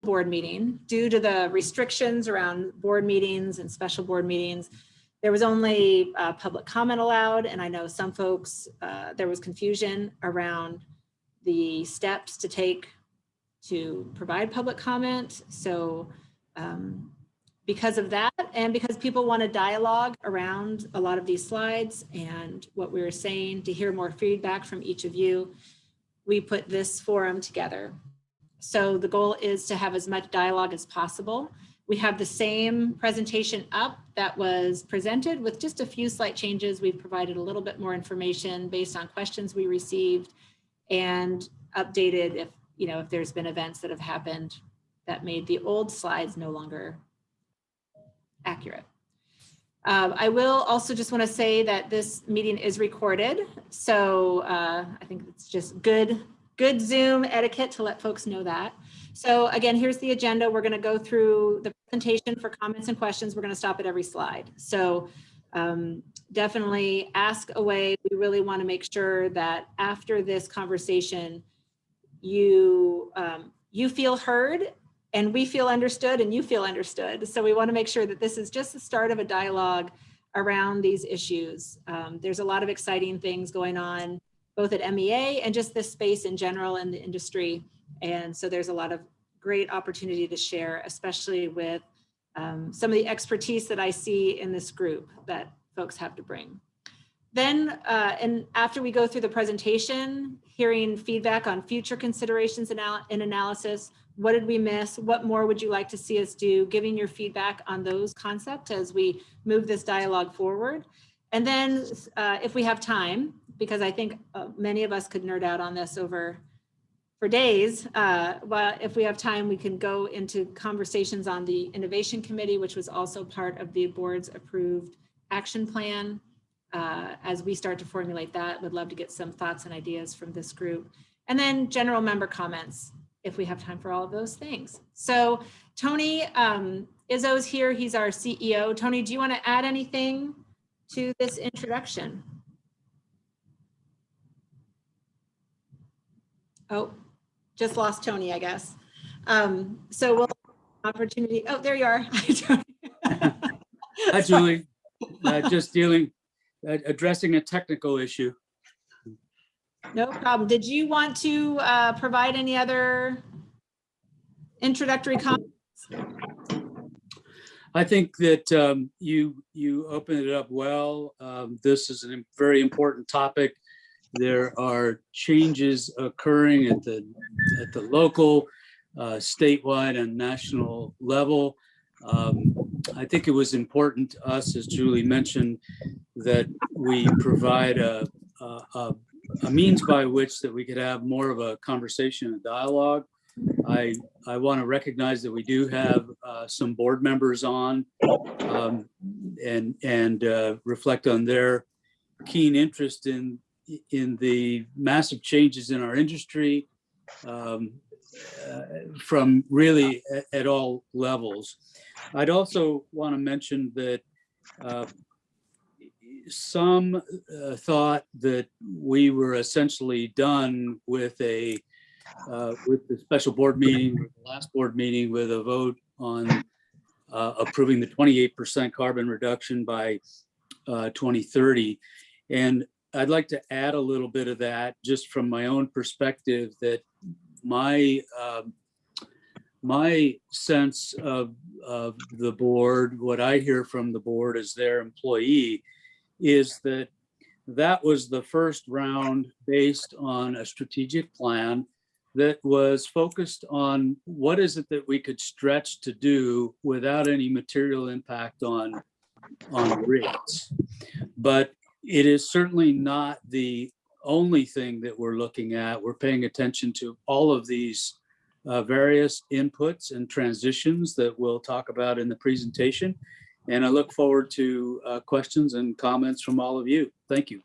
board meeting, due to the restrictions around board meetings and special board meetings, there was only public comment allowed. And I know some folks, there was confusion around the steps to take to provide public comment. So because of that, and because people want to dialogue around a lot of these slides and what we were saying, to hear more feedback from each of you, we put this forum together. So the goal is to have as much dialogue as possible. We have the same presentation up that was presented with just a few slight changes. We've provided a little bit more information based on questions we received and updated if, if there's been events that have happened that made the old slides no longer accurate. I will also just want to say that this meeting is recorded. So I think it's just good Zoom etiquette to let folks know that. So again, here's the agenda. We're going to go through the presentation for comments and questions. We're going to stop at every slide. So definitely ask away. We really want to make sure that after this conversation, you feel heard, and we feel understood, and you feel understood. So we want to make sure that this is just the start of a dialogue around these issues. There's a lot of exciting things going on, both at MEA and just this space in general in the industry. And so there's a lot of great opportunity to share, especially with some of the expertise that I see in this group that folks have to bring. Then, and after we go through the presentation, hearing feedback on future considerations and analysis, what did we miss? What more would you like to see us do? Giving your feedback on those concepts as we move this dialogue forward. And then if we have time, because I think many of us could nerd out on this for days, but if we have time, we can go into conversations on the Innovation Committee, which was also part of the board's approved action plan. As we start to formulate that, would love to get some thoughts and ideas from this group. And then general member comments, if we have time for all of those things. So Tony Izzo's here, he's our CEO. Tony, do you want to add anything to this introduction? Oh, just lost Tony, I guess. So we'll opportunity, oh, there you are. Hi, Tony. Hi, Julie. Just addressing a technical issue. No problem. Did you want to provide any other introductory comments? I think that you opened it up well. This is a very important topic. There are changes occurring at the local, statewide, and national level. I think it was important to us, as Julie mentioned, that we provide a means by which that we could have more of a conversation and dialogue. I want to recognize that we do have some board members on and reflect on their keen interest in the massive changes in our industry from really at all levels. I'd also want to mention that some thought that we were essentially done with the special board meeting, the last board meeting, with a vote on approving the 28% carbon reduction by 2030. And I'd like to add a little bit of that just from my own perspective, that my sense of the board, what I hear from the board as their employee, is that that was the first round based on a strategic plan that was focused on what is it that we could stretch to do without any material impact on rates. But it is certainly not the only thing that we're looking at. We're paying attention to all of these various inputs and transitions that we'll talk about in the presentation. And I look forward to questions and comments from all of you. Thank you.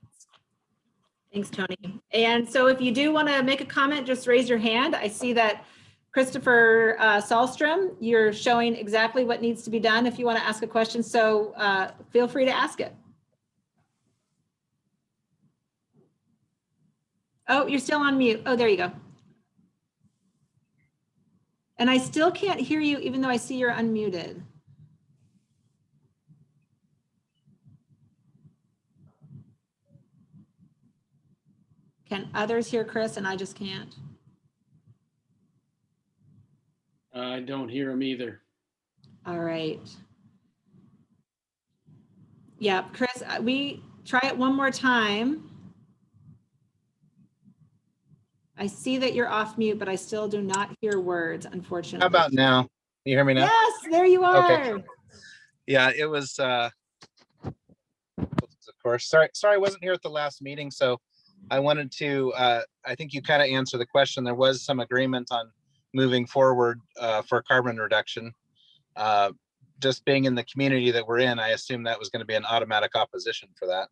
Thanks, Tony. And so if you do want to make a comment, just raise your hand. I see that Christopher Sahlstrom, you're showing exactly what needs to be done if you want to ask a question. So feel free to ask it. Oh, you're still on mute. Oh, there you go. And I still can't hear you, even though I see you're unmuted. Can others hear Chris and I just can't? I don't hear him either. All right. Yeah, Chris, we try it one more time. I see that you're off mute, but I still do not hear words, unfortunately. How about now? Can you hear me now? Yes, there you are. Okay. Yeah, it was, of course, sorry, I wasn't here at the last meeting, so I wanted to, I think you kind of answered the question. There was some agreement on moving forward for carbon reduction. Just being in the community that we're in, I assume that was going to be an automatic opposition for that.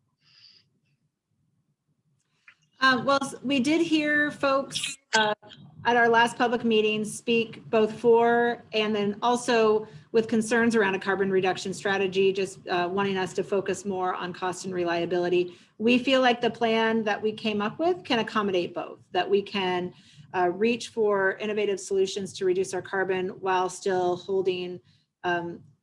Well, we did hear folks at our last public meeting speak both for and then also with concerns around a carbon reduction strategy, just wanting us to focus more on cost and reliability. We feel like the plan that we came up with can accommodate both, that we can reach for innovative solutions to reduce our carbon while still holding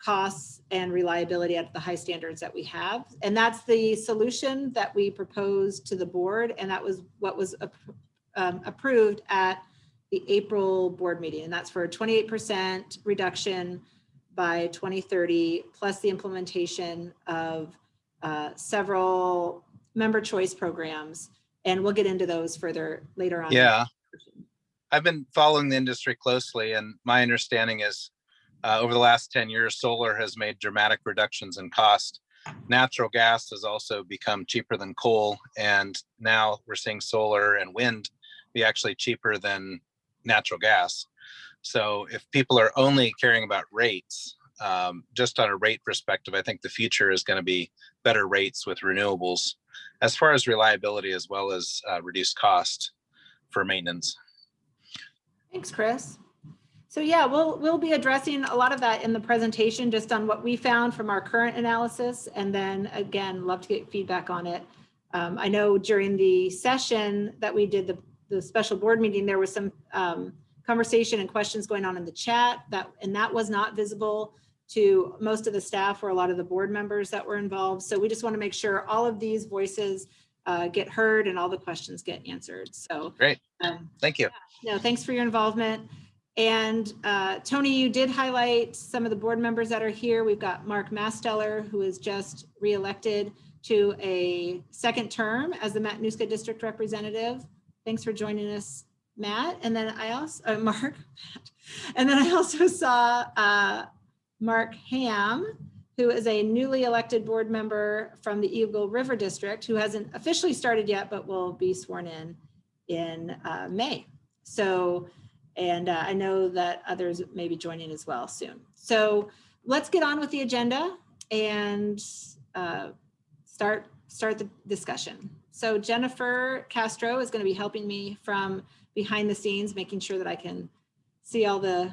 costs and reliability at the high standards that we have. And that's the solution that we proposed to the board. And that was what was approved at the April board meeting. And that's for a 28% reduction by 2030, plus the implementation of several member choice programs. And we'll get into those further later on. Yeah, I've been following the industry closely, and my understanding is over the last 10 years, solar has made dramatic reductions in cost. Natural gas has also become cheaper than coal, and now we're seeing solar and wind be actually cheaper than natural gas. So if people are only caring about rates, just on a rate perspective, I think the future is going to be better rates with renewables as far as reliability as well as reduced cost for maintenance. Thanks, Chris. So yeah, we'll be addressing a lot of that in the presentation, just on what we found from our current analysis. And then again, love to get feedback on it. I know during the session that we did, the special board meeting, there was some conversation and questions going on in the chat, and that was not visible to most of the staff or a lot of the board members that were involved. So we just want to make sure all of these voices get heard and all the questions get answered. So great. Thank you. Yeah, no, thanks for your involvement. And Tony, you did highlight some of the board members that are here. We've got Mark Masteller, who is just reelected to a second term as the Matanuska District Representative. Thanks for joining us, Matt. And then I also, Mark, and then I also saw Mark Ham, who is a newly elected board member from the Eagle River District, who hasn't officially started yet, but will be sworn in May. So, and I know that others may be joining as well soon. So let's get on with the agenda and start the discussion. So Jennifer Castro is going to be helping me from behind the scenes, making sure that I can see all the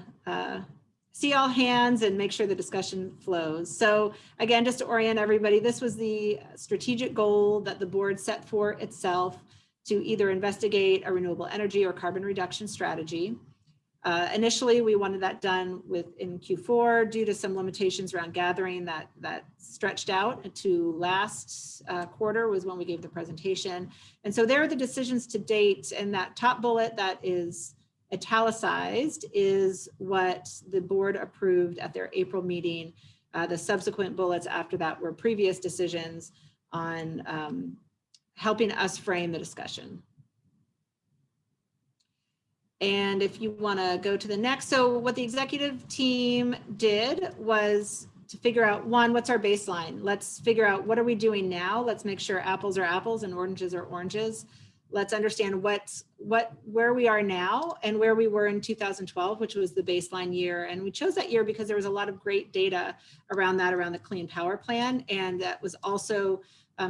see all hands and make sure the discussion flows. So again, just to orient everybody, this was the strategic goal that the board set for itself to either investigate a renewable energy or carbon reduction strategy. Initially, we wanted that done in Q4 due to some limitations around gathering that stretched out to last quarter was when we gave the presentation. And so there are the decisions to date, and that top bullet that is italicized is what the board approved at their April meeting. The subsequent bullets after that were previous decisions on helping us frame the discussion. And if you want to go to the next, so what the executive team did was to figure out, one, what's our baseline? Let's figure out what are we doing now? Let's make sure apples are apples and oranges are oranges. Let's understand where we are now and where we were in 2012, which was the baseline year. And we chose that year because there was a lot of great data around the Clean Power Plan, and that was also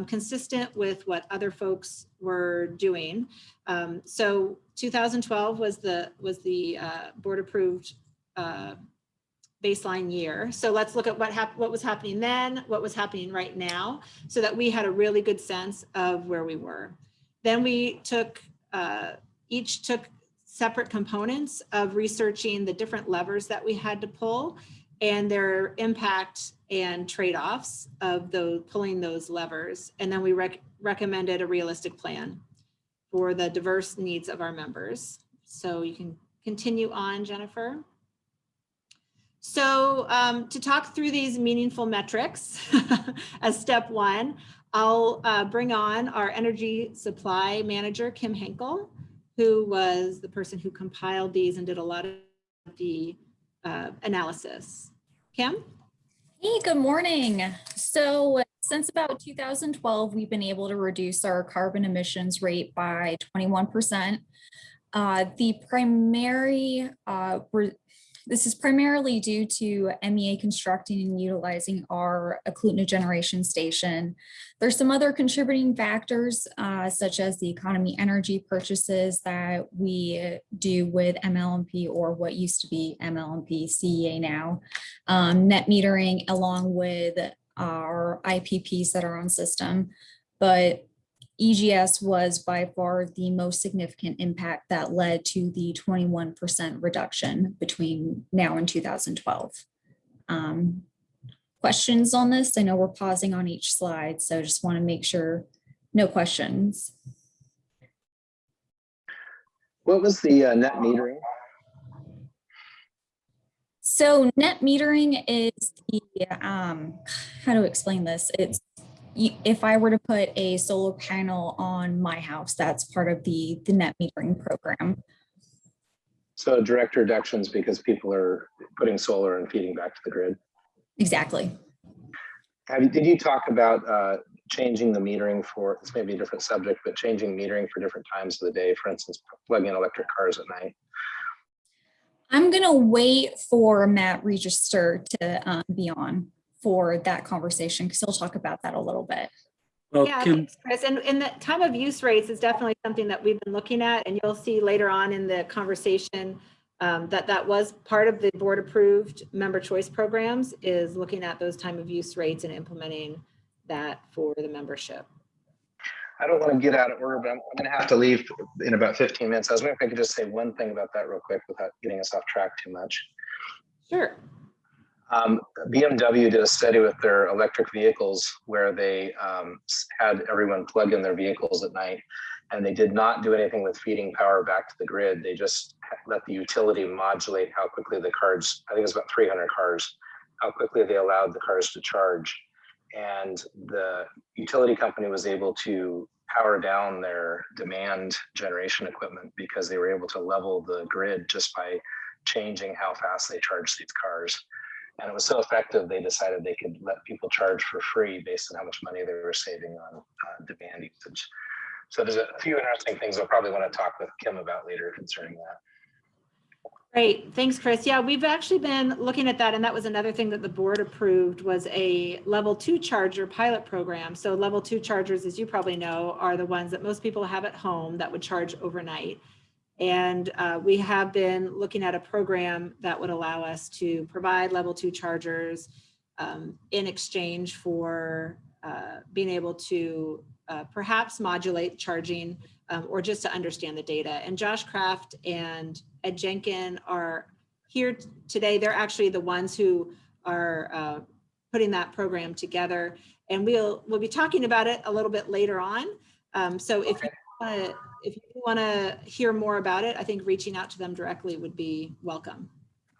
consistent with what other folks were doing. So 2012 was the board approved baseline year. So let's look at what was happening then, what was happening right now, so that we had a really good sense of where we were. Then we each took separate components of researching the different levers that we had to pull and their impact and trade-offs of pulling those levers. And then we recommended a realistic plan for the diverse needs of our members. So you can continue on, Jennifer. So to talk through these meaningful metrics as step one, I'll bring on our energy supply manager, Kim Henkel, who was the person who compiled these and did a lot of the analysis. Kim? Hey, good morning. So since about 2012, we've been able to reduce our carbon emissions rate by 21%. This is primarily due to MEA constructing and utilizing our Eklutna generation station. There's some other contributing factors, such as the economy energy purchases that we do with MLMP, or what used to be MLMP CEA now, net metering, along with our IPPs that are on system. But EGS was by far the most significant impact that led to the 21% reduction between now and 2012. Questions on this? I know we're pausing on each slide, so just want to make sure no questions. What was the net metering? So net metering is the, how to explain this? It's, if I were to put a solar panel on my house, that's part of the net metering program. So direct reductions because people are putting solar and feeding back to the grid. Exactly. Did you talk about changing the metering for, this may be a different subject, but changing metering for different times of the day, for instance, plugging in electric cars at night? I'm gonna wait for Matt Register to be on for that conversation, because he'll talk about that a little bit. Well, Yeah, Kim, thanks, Chris. And the time of use rates is definitely something that we've been looking at, and you'll see later on in the conversation that was part of the board approved member choice programs, is looking at those time of use rates and implementing that for the membership. I don't want to get out of order, but I'm going to have to leave in about 15 minutes. I was wondering if I could just say one thing about that real quick without getting us off track too much. Sure. BMW did a study with their electric vehicles where they had everyone plug in their vehicles at night, and they did not do anything with feeding power back to the grid. They just let the utility modulate how quickly the cars, I think it was about 300 cars, how quickly they allowed the cars to charge. And the utility company was able to power down their demand generation equipment because they were able to level the grid just by changing how fast they charge these cars. And it was so effective, they decided they could let people charge for free based on how much money they were saving on demand usage. So there's a few interesting things I'll probably want to talk with Kim about later concerning that. Great, thanks, Chris. Yeah, we've actually been looking at that, and that was another thing that the board approved, was a level 2 charger pilot program. So level 2 chargers, as you probably know, are the ones that most people have at home that would charge overnight. And we have been looking at a program that would allow us to provide level 2 chargers in exchange for being able to perhaps modulate charging or just to understand the data. And Josh Kraft and Ed Jenkin are here today. They're actually the ones who are putting that program together. And we'll be talking about it a little bit later on. So if you want to hear more about it, I think reaching out to them directly would be welcome.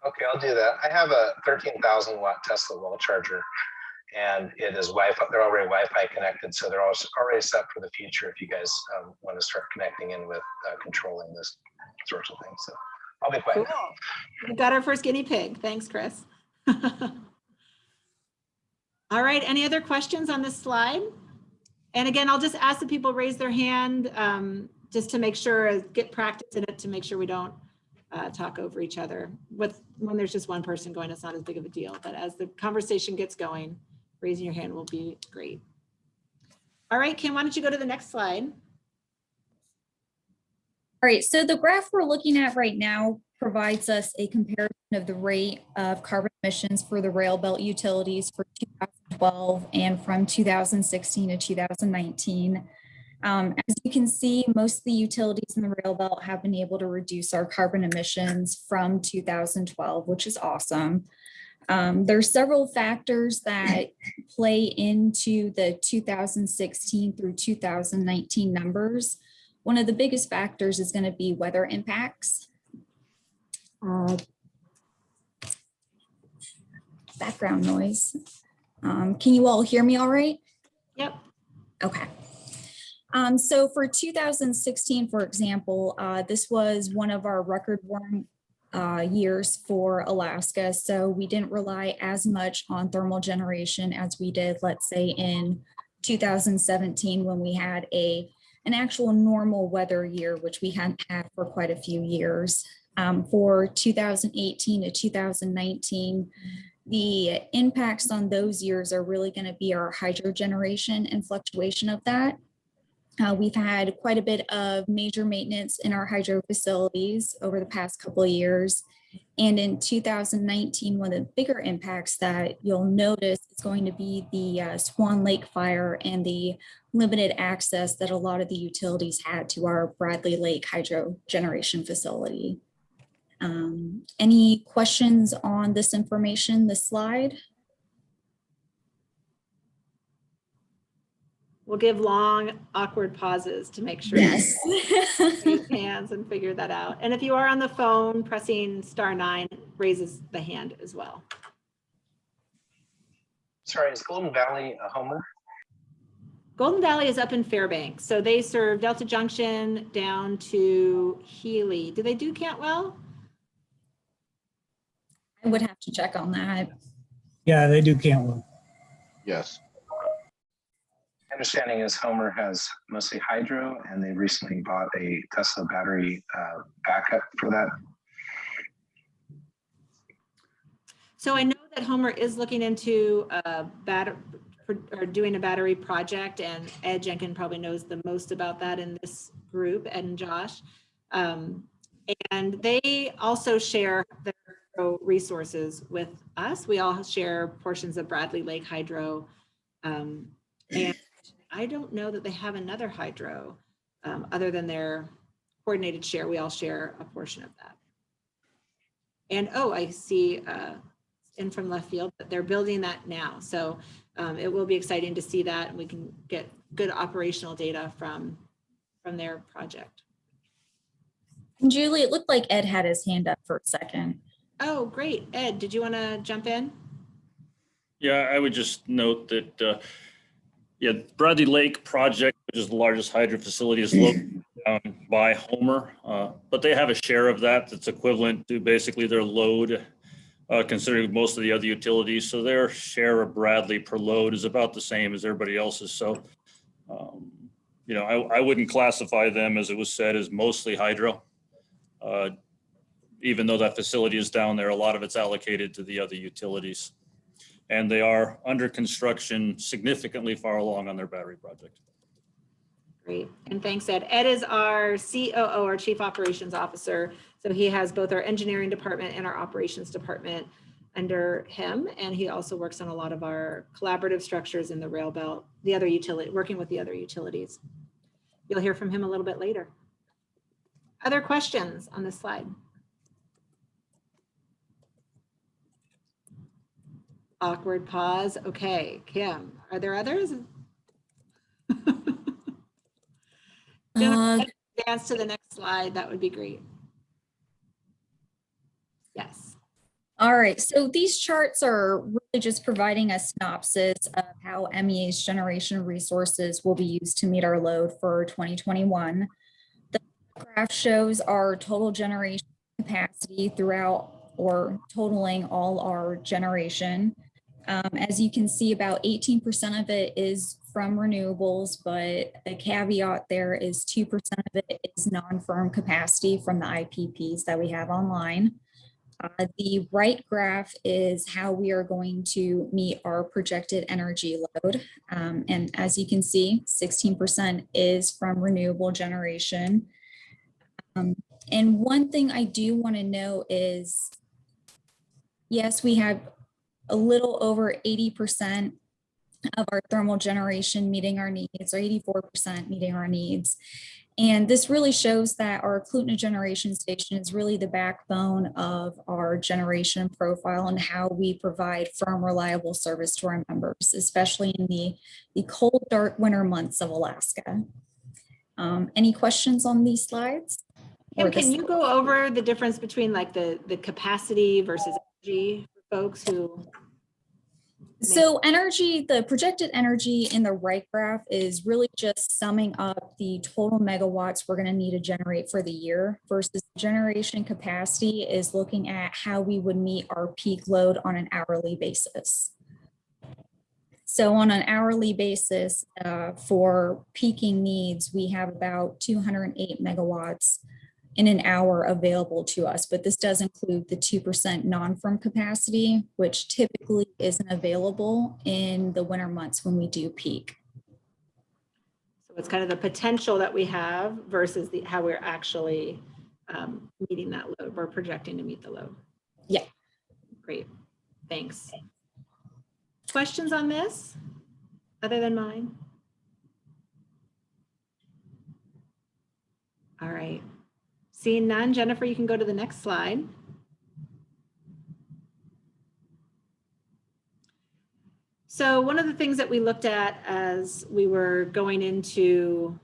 Okay, I'll do that. I have a 13,000 watt Tesla wall charger, and it is Wi-Fi. They're already Wi-Fi connected, so they're already set for the future if you guys want to start connecting in with controlling this sorts of things. So I'll be quiet. Cool. We've got our first guinea pig. Thanks, Chris. All right, any other questions on this slide? And again, I'll just ask that people raise their hand just to make sure, get practice in it, to make sure we don't talk over each other. When there's just one person going, it's not as big of a deal, but as the conversation gets going, raising your hand will be great. All right, Kim, why don't you go to the next slide? All right, so the graph we're looking at right now provides us a comparison of the rate of carbon emissions for the rail belt utilities for 2012 and from 2016 to 2019. As you can see, most of the utilities in the rail belt have been able to reduce our carbon emissions from 2012, which is awesome. There's several factors that play into the 2016 through 2019 numbers. One of the biggest factors is going to be weather impacts. Background noise. Can you all hear me all right? Yep. Okay. So for 2016, for example, this was one of our record warm years for Alaska. So we didn't rely as much on thermal generation as we did, let's say, in 2017 when we had an actual normal weather year, which we hadn't had for quite a few years. For 2018 to 2019, the impacts on those years are really going to be our hydro generation and fluctuation of that. We've had quite a bit of major maintenance in our hydro facilities over the past couple of years. And in 2019, one of the bigger impacts that you'll notice is going to be the Swan Lake fire and the limited access that a lot of the utilities had to our Bradley Lake hydro generation facility. Any questions on this information, this slide? We'll give long, awkward pauses to make sure. Yes. Raise hands and figure that out. And if you are on the phone, pressing *9 raises the hand as well. Sorry, is Golden Valley a Homer? Golden Valley is up in Fairbanks. So they serve Delta Junction down to Healy. Do they do Cantwell? I would have to check on that. Yeah, they do Cantwell. Yes. My understanding is Homer has mostly hydro, and they recently bought a Tesla battery backup for that. So I know that Homer is looking into doing a battery project, and Ed Jenkins probably knows the most about that in this group, Ed and Josh. And they also share their resources with us. We all share portions of Bradley Lake Hydro. And I don't know that they have another hydro other than their coordinated share. We all share a portion of that. And oh, I see in from left field that they're building that now. So it will be exciting to see that, and we can get good operational data from their project. And Julie, it looked like Ed had his hand up for a second. Oh, great. Ed, did you want to jump in? Yeah, I would just note that, Bradley Lake project, which is the largest hydro facility, is located down by Homer, but they have a share of that that's equivalent to basically their load, considering most of the other utilities. So their share of Bradley per load is about the same as everybody else's. So, I wouldn't classify them, as it was said, as mostly hydro. Even though that facility is down there, a lot of it's allocated to the other utilities. And they are under construction, significantly far along on their battery project. Great, and thanks, Ed. Ed is our COO, our Chief Operations Officer. So he has both our engineering department and our operations department under him. And he also works on a lot of our collaborative structures in the rail belt, the other utility, working with the other utilities. You'll hear from him a little bit later. Other questions on this slide? Awkward pause. Okay, Kim, are there others? Advance to the next slide. That would be great. Yes. All right, so these charts are really just providing a synopsis of how MEA's generation resources will be used to meet our load for 2021. The graph shows our total generation capacity throughout, or totaling all our generation. As you can see, about 18% of it is from renewables, but the caveat there is 2% of it is non-firm capacity from the IPPs that we have online. The right graph is how we are going to meet our projected energy load. And as you can see, 16% is from renewable generation. And one thing I do want to know is, yes, we have a little over 80% of our thermal generation meeting our needs, or 84% meeting our needs. And this really shows that our Clutna generation station is really the backbone of our generation profile and how we provide firm, reliable service to our members, especially in the cold, dark winter months of Alaska. Any questions on these slides? Kim, can you go over the difference between like the capacity versus energy for folks who? So energy, the projected energy in the right graph is really just summing up the total megawatts we're going to need to generate for the year, versus generation capacity is looking at how we would meet our peak load on an hourly basis. So on an hourly basis for peaking needs, we have about 208 megawatts in an hour available to us, but this does include the 2% non-firm capacity, which typically isn't available in the winter months when we do peak. So it's kind of the potential that we have versus how we're actually meeting that load. We're projecting to meet the load. Yeah. Great, thanks. Questions on this other than mine? All right. Seeing none, Jennifer, you can go to the next slide. So one of the things that we looked at as we were going into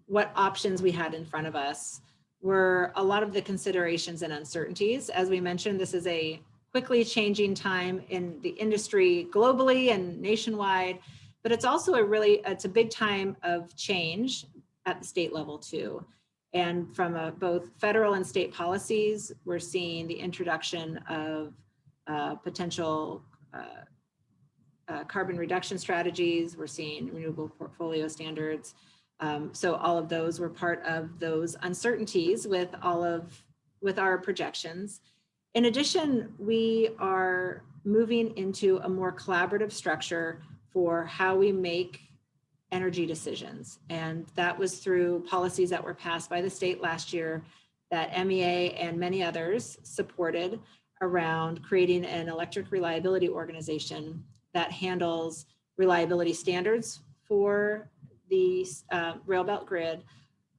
what options we had in front of us were a lot of the considerations and uncertainties. As we mentioned, this is a quickly changing time in the industry globally and nationwide, but it's also it's a big time of change at the state level too. And from both federal and state policies, we're seeing the introduction of potential carbon reduction strategies. We're seeing renewable portfolio standards. So all of those were part of those uncertainties with our projections. In addition, we are moving into a more collaborative structure for how we make energy decisions. And that was through policies that were passed by the state last year that MEA and many others supported around creating an electric reliability organization that handles reliability standards for the rail belt grid,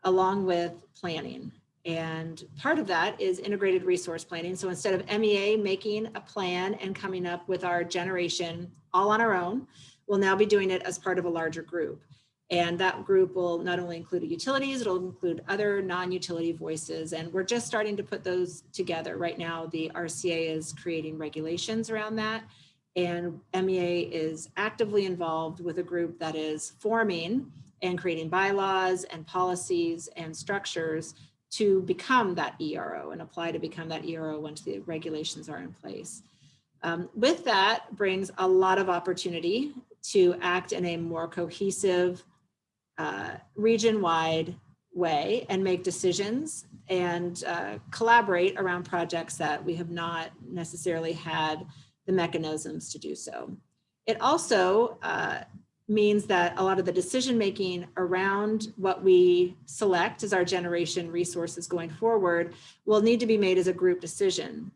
along with planning. And part of that is integrated resource planning. So instead of MEA making a plan and coming up with our generation all on our own, we'll now be doing it as part of a larger group. And that group will not only include utilities, it'll include other non-utility voices. And we're just starting to put those together. Right now, the RCA is creating regulations around that. And MEA is actively involved with a group that is forming and creating bylaws and policies and structures to become that ERO and apply to become that ERO once the regulations are in place. With that brings a lot of opportunity to act in a more cohesive, region-wide way and make decisions and collaborate around projects that we have not necessarily had the mechanisms to do so. It also means that a lot of the decision-making around what we select as our generation resources going forward will need to be made as a group decision.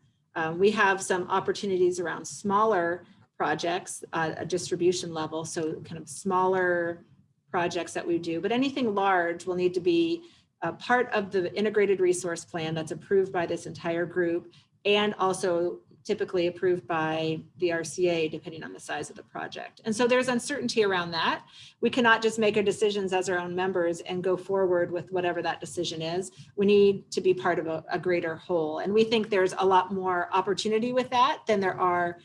We have some opportunities around smaller projects, a distribution level, so kind of smaller projects that we do, but anything large will need to be a part of the integrated resource plan that's approved by this entire group and also typically approved by the RCA, depending on the size of the project. And so there's uncertainty around that. We cannot just make our decisions as our own members and go forward with whatever that decision is. We need to be part of a greater whole. And we think there's a lot more opportunity with that than there are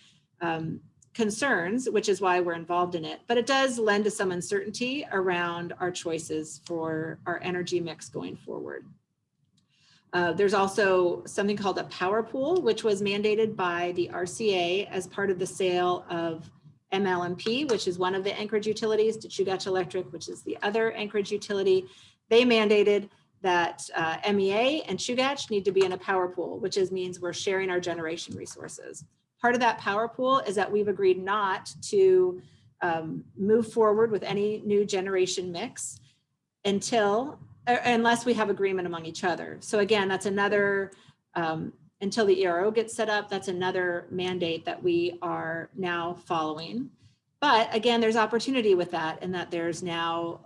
concerns, which is why we're involved in it. But it does lend to some uncertainty around our choices for our energy mix going forward. There's also something called a power pool, which was mandated by the RCA as part of the sale of MLMP, which is one of the Anchorage utilities, to Chugach Electric, which is the other Anchorage utility. They mandated that MEA and Chugach need to be in a power pool, which means we're sharing our generation resources. Part of that power pool is that we've agreed not to move forward with any new generation mix unless we have agreement among each other. So again, that's another, until the ERO gets set up, that's another mandate that we are now following. But again, there's opportunity with that, and that there's now,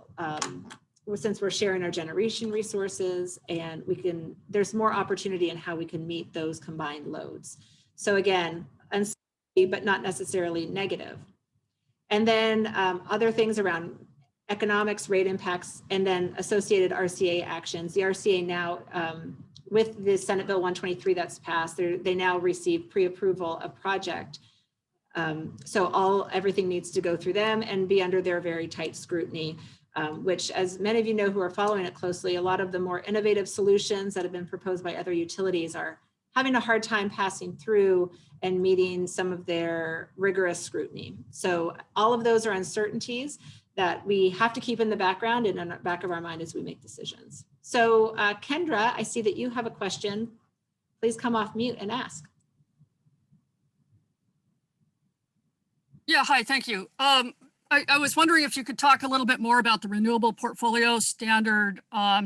since we're sharing our generation resources, and there's more opportunity in how we can meet those combined loads. So again, uncertainty, but not necessarily negative. And then other things around economics, rate impacts, and then associated RCA actions. The RCA now, with the Senate Bill 123 that's passed, they now receive pre-approval of project. So everything needs to go through them and be under their very tight scrutiny, which, as many of you know who are following it closely, a lot of the more innovative solutions that have been proposed by other utilities are having a hard time passing through and meeting some of their rigorous scrutiny. So all of those are uncertainties that we have to keep in the background and in the back of our mind as we make decisions. So Kendra, I see that you have a question. Please come off mute and ask. Yeah, hi, thank you. I was wondering if you could talk a little bit more about the Renewable Portfolio Standard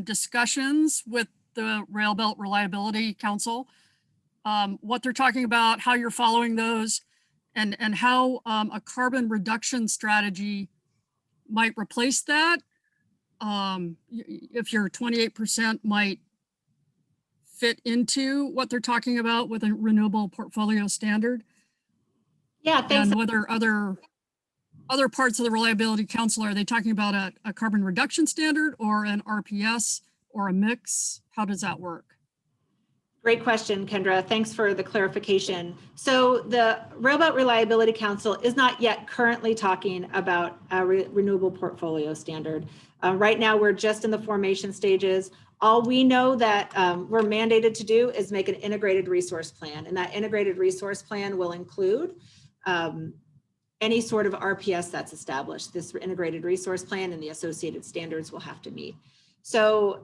discussions with the Rail Belt Reliability Council, what they're talking about, how you're following those, and how a carbon reduction strategy might replace that. If your 28% might fit into what they're talking about with a Renewable Portfolio Standard. Yeah, thanks. And whether other parts of the Reliability Council, are they talking about a carbon reduction standard or an RPS or a mix? How does that work? Great question, Kendra. Thanks for the clarification. So the Rail Belt Reliability Council is not yet currently talking about a renewable portfolio standard. Right now, we're just in the formation stages. All we know that we're mandated to do is make an integrated resource plan, and that integrated resource plan will include any sort of RPS that's established. This integrated resource plan and the associated standards will have to meet. So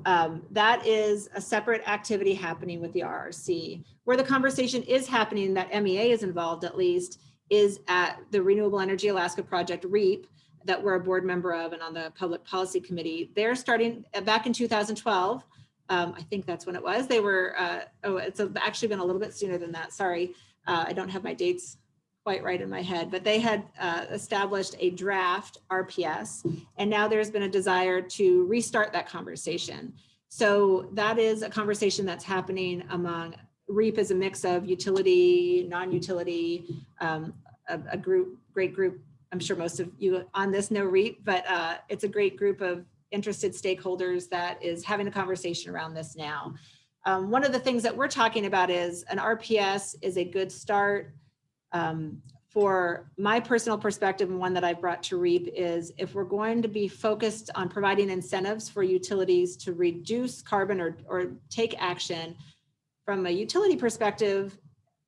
that is a separate activity happening with the RRC. Where the conversation is happening, that MEA is involved at least, is at the Renewable Energy Alaska Project, REAP, that we're a board member of and on the Public Policy Committee. They're starting back in 2012. I think that's when it was. They were, it's actually been a little bit sooner than that. Sorry, I don't have my dates quite right in my head, but they had established a draft RPS, and now there's been a desire to restart that conversation. So that is a conversation that's happening among REAP is a mix of utility, non-utility, a great group. I'm sure most of you on this know REAP, but it's a great group of interested stakeholders that is having a conversation around this now. One of the things that we're talking about is an RPS is a good start. For my personal perspective, and one that I brought to REAP, is if we're going to be focused on providing incentives for utilities to reduce carbon or take action from a utility perspective,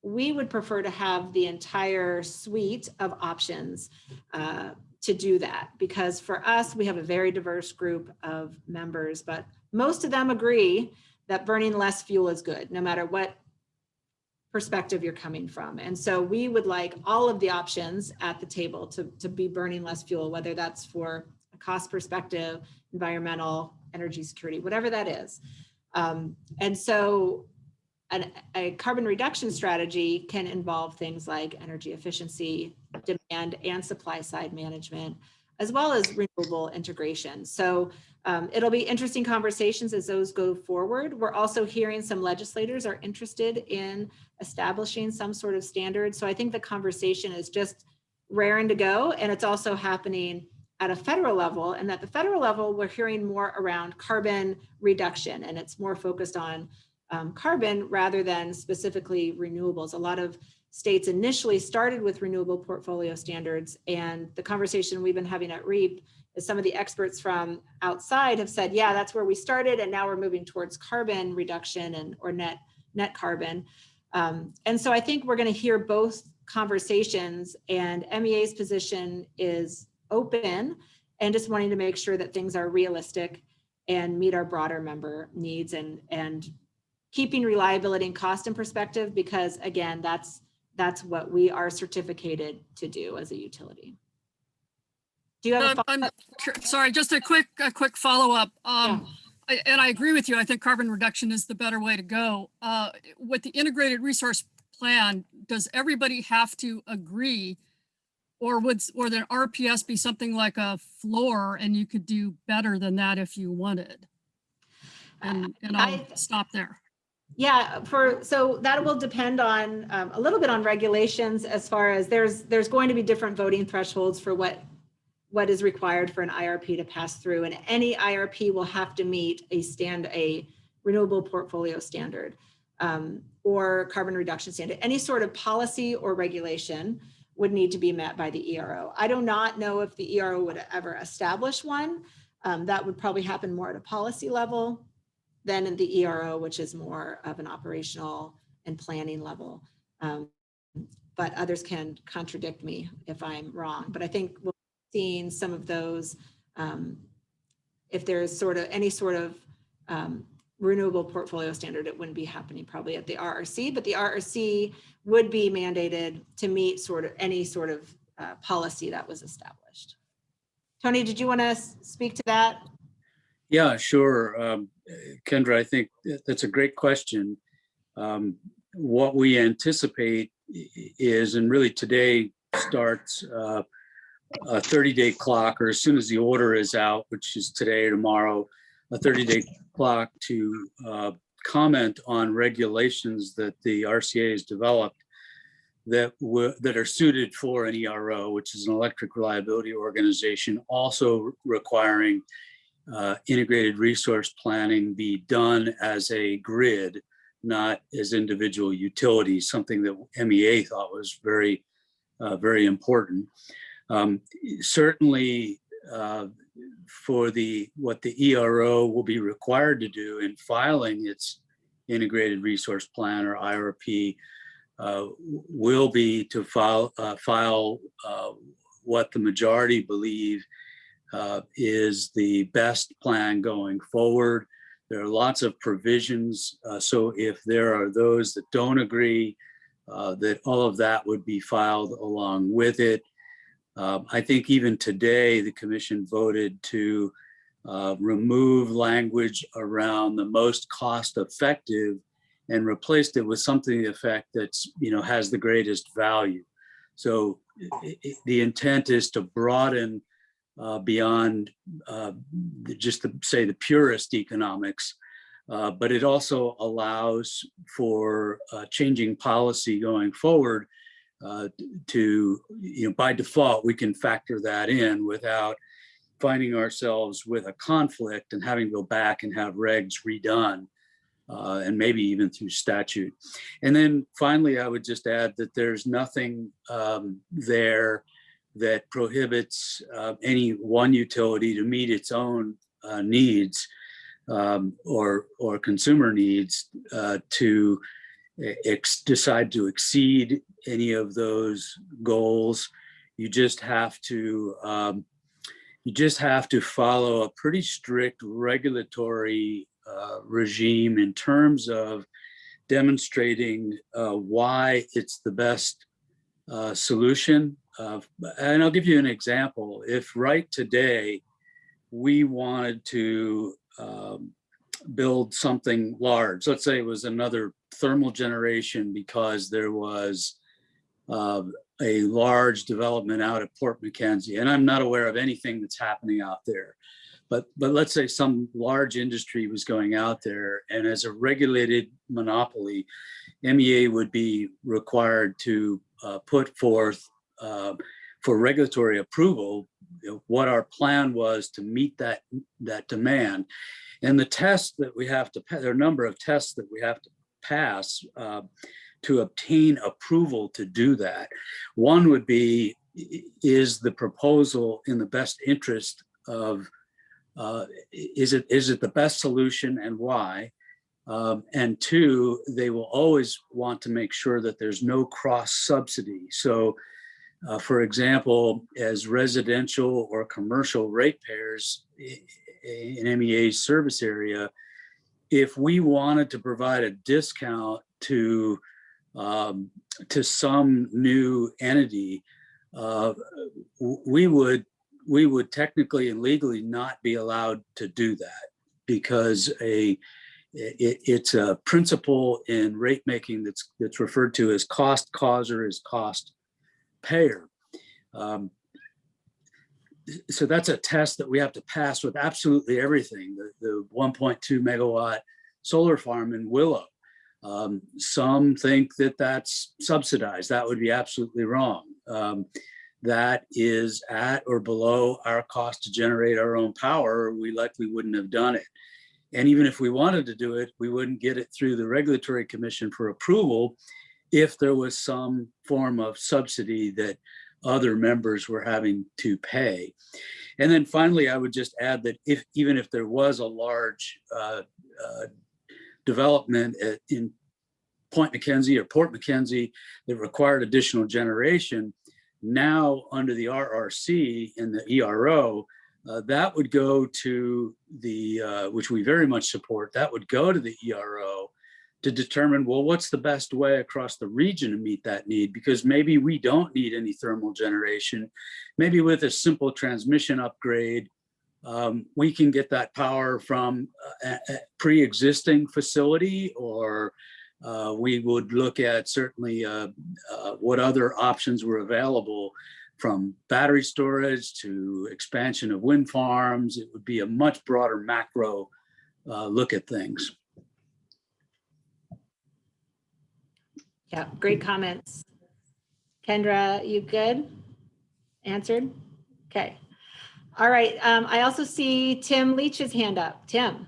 we would prefer to have the entire suite of options to do that. Because for us, we have a very diverse group of members, but most of them agree that burning less fuel is good, no matter what perspective you're coming from. And so we would like all of the options at the table to be burning less fuel, whether that's for a cost perspective, environmental, energy security, whatever that is. And so a carbon reduction strategy can involve things like energy efficiency, demand and supply side management, as well as renewable integration. So it'll be interesting conversations as those go forward. We're also hearing some legislators are interested in establishing some sort of standard. So I think the conversation is just raring to go, and it's also happening at a federal level. And at the federal level, we're hearing more around carbon reduction, and it's more focused on carbon rather than specifically renewables. A lot of states initially started with renewable portfolio standards, and the conversation we've been having at REAP is some of the experts from outside have said, yeah, that's where we started, and now we're moving towards carbon reduction or net carbon. And so I think we're going to hear both conversations, and MEA's position is open and just wanting to make sure that things are realistic and meet our broader member needs, and keeping reliability and cost in perspective, because again, that's what we are certificated to do as a utility. Do you have sorry, just a quick follow-up. Yeah. And I agree with you. I think carbon reduction is the better way to go. With the integrated resource plan, does everybody have to agree, or the RPS be something like a floor and you could do better than that if you wanted? And I'll stop there. Yeah, so that will depend on a little bit on regulations, as far as there's going to be different voting thresholds for what is required for an IRP to pass through, and any IRP will have to meet a renewable portfolio standard or carbon reduction standard. Any sort of policy or regulation would need to be met by the ERO. I do not know if the ERO would ever establish one. That would probably happen more at a policy level than in the ERO, which is more of an operational and planning level. But others can contradict me if I'm wrong. But I think we're seeing some of those, if there's any sort of renewable portfolio standard, it wouldn't be happening probably at the RRC, but the RRC would be mandated to meet any sort of policy that was established. Tony, did you want to speak to that? Yeah, sure. Kendra, I think that's a great question. What we anticipate is, and really today starts a 30-day clock, or as soon as the order is out, which is today or tomorrow, a 30-day clock to comment on regulations that the RCA has developed that are suited for an ERO, which is an electric reliability organization, also requiring integrated resource planning be done as a grid, not as individual utilities, something that MEA thought was very, very important. Certainly, for what the ERO will be required to do in filing its integrated resource plan, or IRP, will be to file what the majority believe is the best plan going forward. There are lots of provisions. So if there are those that don't agree, that all of that would be filed along with it. I think even today, the commission voted to remove language around the most cost effective and replaced it with something to the effect that's, has the greatest value. So the intent is to broaden beyond just the purest economics, but it also allows for changing policy going forward to, by default, we can factor that in without finding ourselves with a conflict and having to go back and have regs redone, and maybe even through statute. And then finally, I would just add that there's nothing there that prohibits any one utility to meet its own needs or consumer needs to decide to exceed any of those goals. You just have to follow a pretty strict regulatory regime in terms of demonstrating why it's the best solution. And I'll give you an example. If right today we wanted to build something large, let's say it was another thermal generation because there was a large development out at Port Mackenzie, and I'm not aware of anything that's happening out there. But let's say some large industry was going out there, and as a regulated monopoly, MEA would be required to put forth for regulatory approval what our plan was to meet that demand. And the test that we have to, there are a number of tests that we have to pass to obtain approval to do that. One would be, is the proposal in the best interest of, is it the best solution and why? And two, they will always want to make sure that there's no cross subsidy. So for example, as residential or commercial ratepayers in MEA's service area, if we wanted to provide a discount to some new entity, we would technically and legally not be allowed to do that, because it's a principle in rate making that's referred to as cost causer is cost payer. Um, so that's a test that we have to pass with absolutely everything. The 1.2 megawatt solar farm in Willow. Some think that that's subsidized. That would be absolutely wrong. That is at or below our cost to generate our own power. We likely wouldn't have done it. And even if we wanted to do it, we wouldn't get it through the Regulatory Commission for approval if there was some form of subsidy that other members were having to pay. And then finally, I would just add that even if there was a large development in Point McKenzie or Port McKenzie that required additional generation, now under the RRC and the ERO, that would go to the, which we very much support, that would go to the ERO to determine, well, what's the best way across the region to meet that need? Because maybe we don't need any thermal generation. Maybe with a simple transmission upgrade, we can get that power from a pre-existing facility, or we would look at certainly what other options were available, from battery storage to expansion of wind farms. It would be a much broader macro look at things. Yeah, great comments. Kendra, you good? Answered? Okay. All right. I also see Tim Leach's hand up. Tim.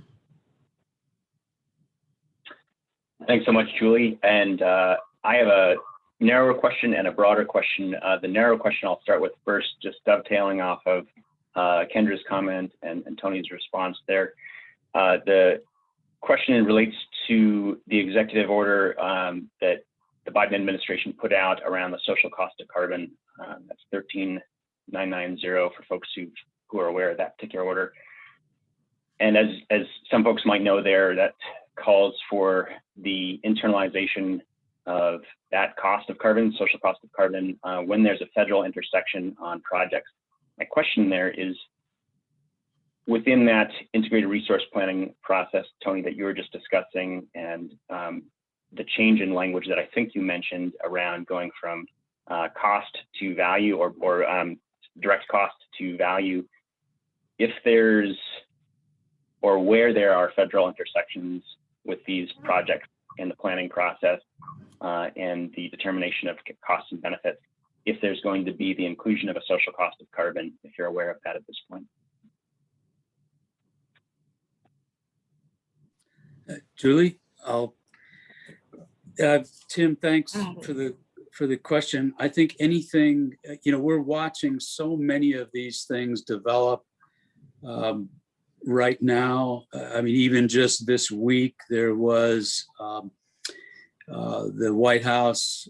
Thanks so much, Julie. And I have a narrower question and a broader question. The narrow question I'll start with first, just dovetailing off of Kendra's comment and Tony's response there. The question relates to the executive order that the Biden administration put out around the social cost of carbon. That's 13990 for folks who are aware of that particular order. And as some folks might know there, that calls for the internalization of that cost of carbon, social cost of carbon, when there's a federal intersection on projects. My question there is, within that integrated resource planning process, Tony, that you were just discussing, and the change in language that I think you mentioned around going from cost to value, or direct cost to value, if there's, or where there are federal intersections with these projects in the planning process and the determination of costs and benefits, if there's going to be the inclusion of a social cost of carbon, if you're aware of that at this point. Julie, Tim, thanks for the question. I think anything, we're watching so many of these things develop right now. I mean, even just this week, there was the White House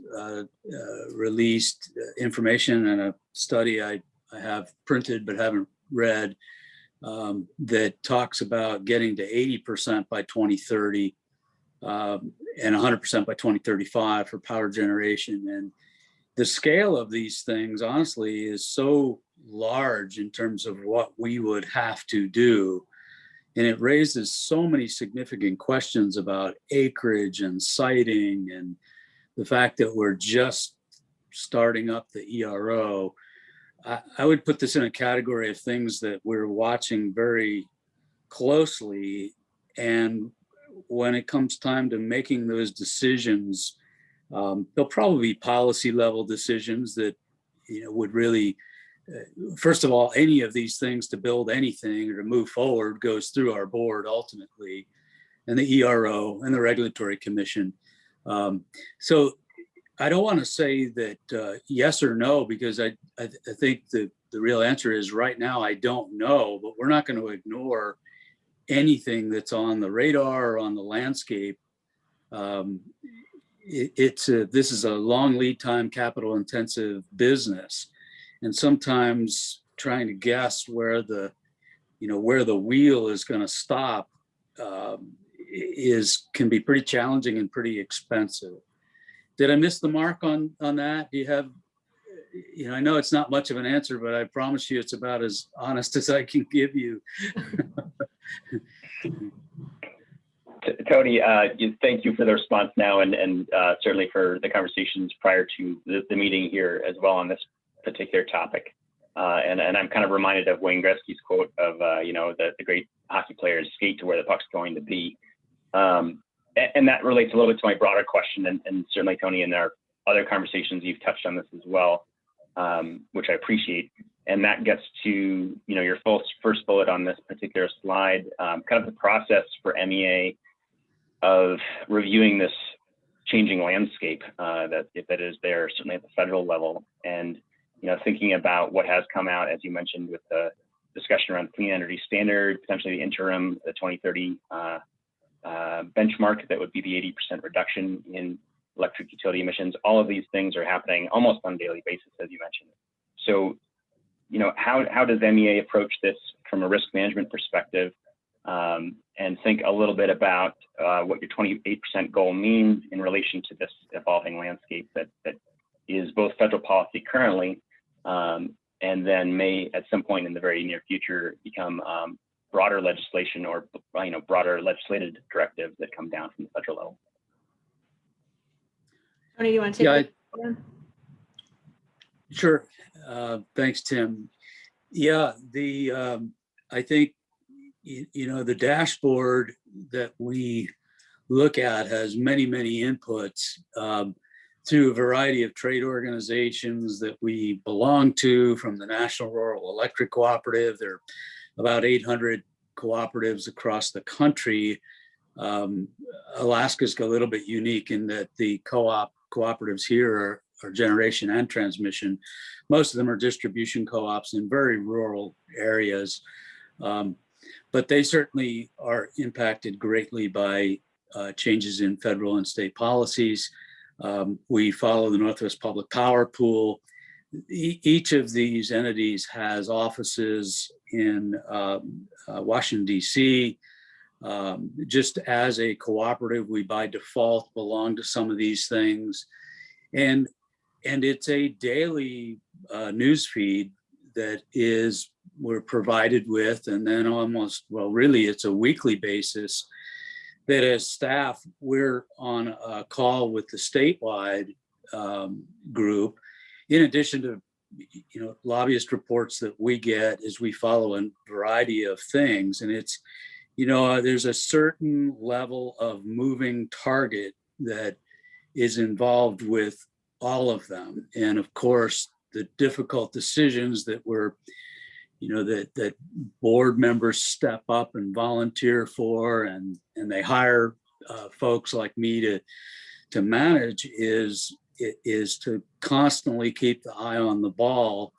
released information and a study I have printed but haven't read that talks about getting to 80% by 2030 and 100% by 2035 for power generation. And the scale of these things, honestly, is so large in terms of what we would have to do. And it raises so many significant questions about acreage and siting, and the fact that we're just starting up the ERO. I would put this in a category of things that we're watching very closely. And when it comes time to making those decisions, there'll probably be policy level decisions that would really, first of all, any of these things to build anything or to move forward goes through our board ultimately, and the ERO and the Regulatory Commission. So I don't want to say that yes or no, because I think the real answer is right now I don't know, but we're not going to ignore anything that's on the radar or on the landscape. This is a long lead time, capital intensive business, and sometimes trying to guess where the wheel is going to stop can be pretty challenging and pretty expensive. Did I miss the mark on that? Do you have, I know it's not much of an answer, but I promise you it's about as honest as I can give you. Tony, thank you for the response now, and certainly for the conversations prior to the meeting here as well on this particular topic. And I'm kind of reminded of Wayne Gretzky's quote of, the great hockey players skate to where the puck's going to be. And that relates a little bit to my broader question, and certainly, Tony, in our other conversations, you've touched on this as well, which I appreciate. And that gets to, your first bullet on this particular slide, kind of the process for MEA of reviewing this changing landscape that is there, certainly at the federal level. And, thinking about what has come out, as you mentioned, with the discussion around clean energy standard, potentially the interim, the 2030 benchmark, that would be the 80% reduction in electric utility emissions. All of these things are happening almost on a daily basis, as you mentioned. So, how does MEA approach this from a risk management perspective, and think a little bit about what your 28% goal means in relation to this evolving landscape that is both federal policy currently, and then may at some point in the very near future become broader legislation or broader legislative directives that come down from the federal level. Tony, do you want to take it? Sure. Thanks, Tim. Yeah, I think, the dashboard that we look at has many, many inputs through a variety of trade organizations that we belong to, from the National Rural Electric Cooperative. There are about 800 cooperatives across the country. Alaska's a little bit unique in that the cooperatives here are generation and transmission. Most of them are distribution co-ops in very rural areas. But they certainly are impacted greatly by changes in federal and state policies. We follow the Northwest Public Power Pool. Each of these entities has offices in Washington, D.C. Just as a cooperative, we by default belong to some of these things. And it's a daily news feed that we're provided with, and then really it's a weekly basis that as staff, we're on a call with the statewide group, in addition to lobbyist reports that we get as we follow a variety of things. And it's, there's a certain level of moving target that is involved with all of them. And of course, the difficult decisions that that board members step up and volunteer for, and they hire folks like me to manage is to constantly keep the eye on the ball,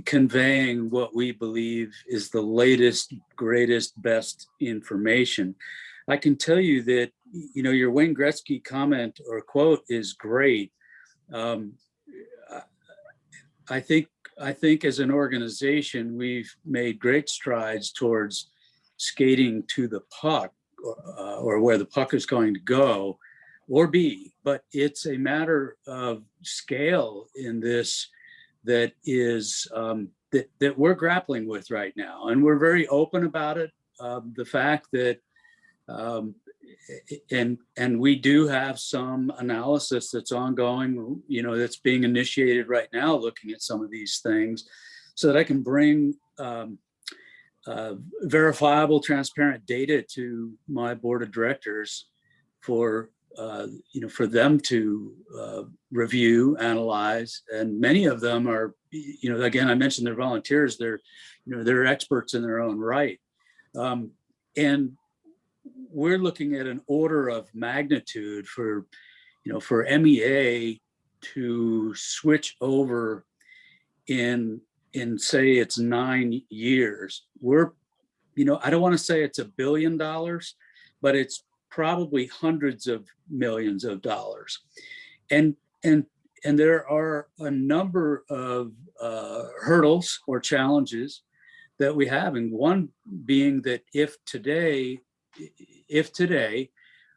conveying what we believe is the latest, greatest, best information. I can tell you that, your Wayne Gretzky comment or quote is great. I think as an organization, we've made great strides towards skating to the puck, or where the puck is going to go or be. But it's a matter of scale in this that is that we're grappling with right now, and we're very open about it. The fact that and we do have some analysis that's ongoing, that's being initiated right now, looking at some of these things, so that I can bring verifiable, transparent data to my board of directors for them to review, analyze. And many of them are, again, I mentioned they're volunteers. They're experts in their own right. And we're looking at an order of magnitude for MEA to switch over in say it's 9 years. We're, I don't want to say it's $1 billion, but it's probably hundreds of millions of dollars. And there are a number of hurdles or challenges that we have. And one being that if today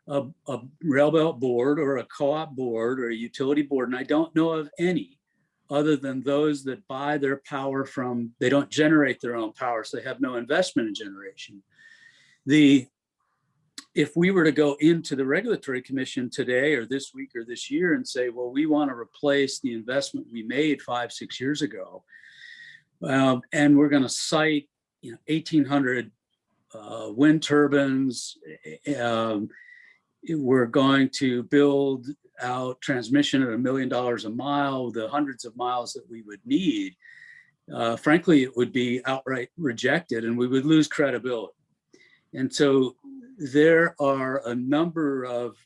a railbelt board or a co-op board or a utility board, and I don't know of any other than those that buy their power they don't generate their own power, so they have no investment in generation. if we were to go into the regulatory commission today or this week or this year and say, well, we want to replace the investment we made 5-6 years ago, and we're going to cite 1,800 wind turbines, we're going to build out transmission at $1 million a mile, the hundreds of miles that we would need, frankly, it would be outright rejected and we would lose credibility. And so there are a number of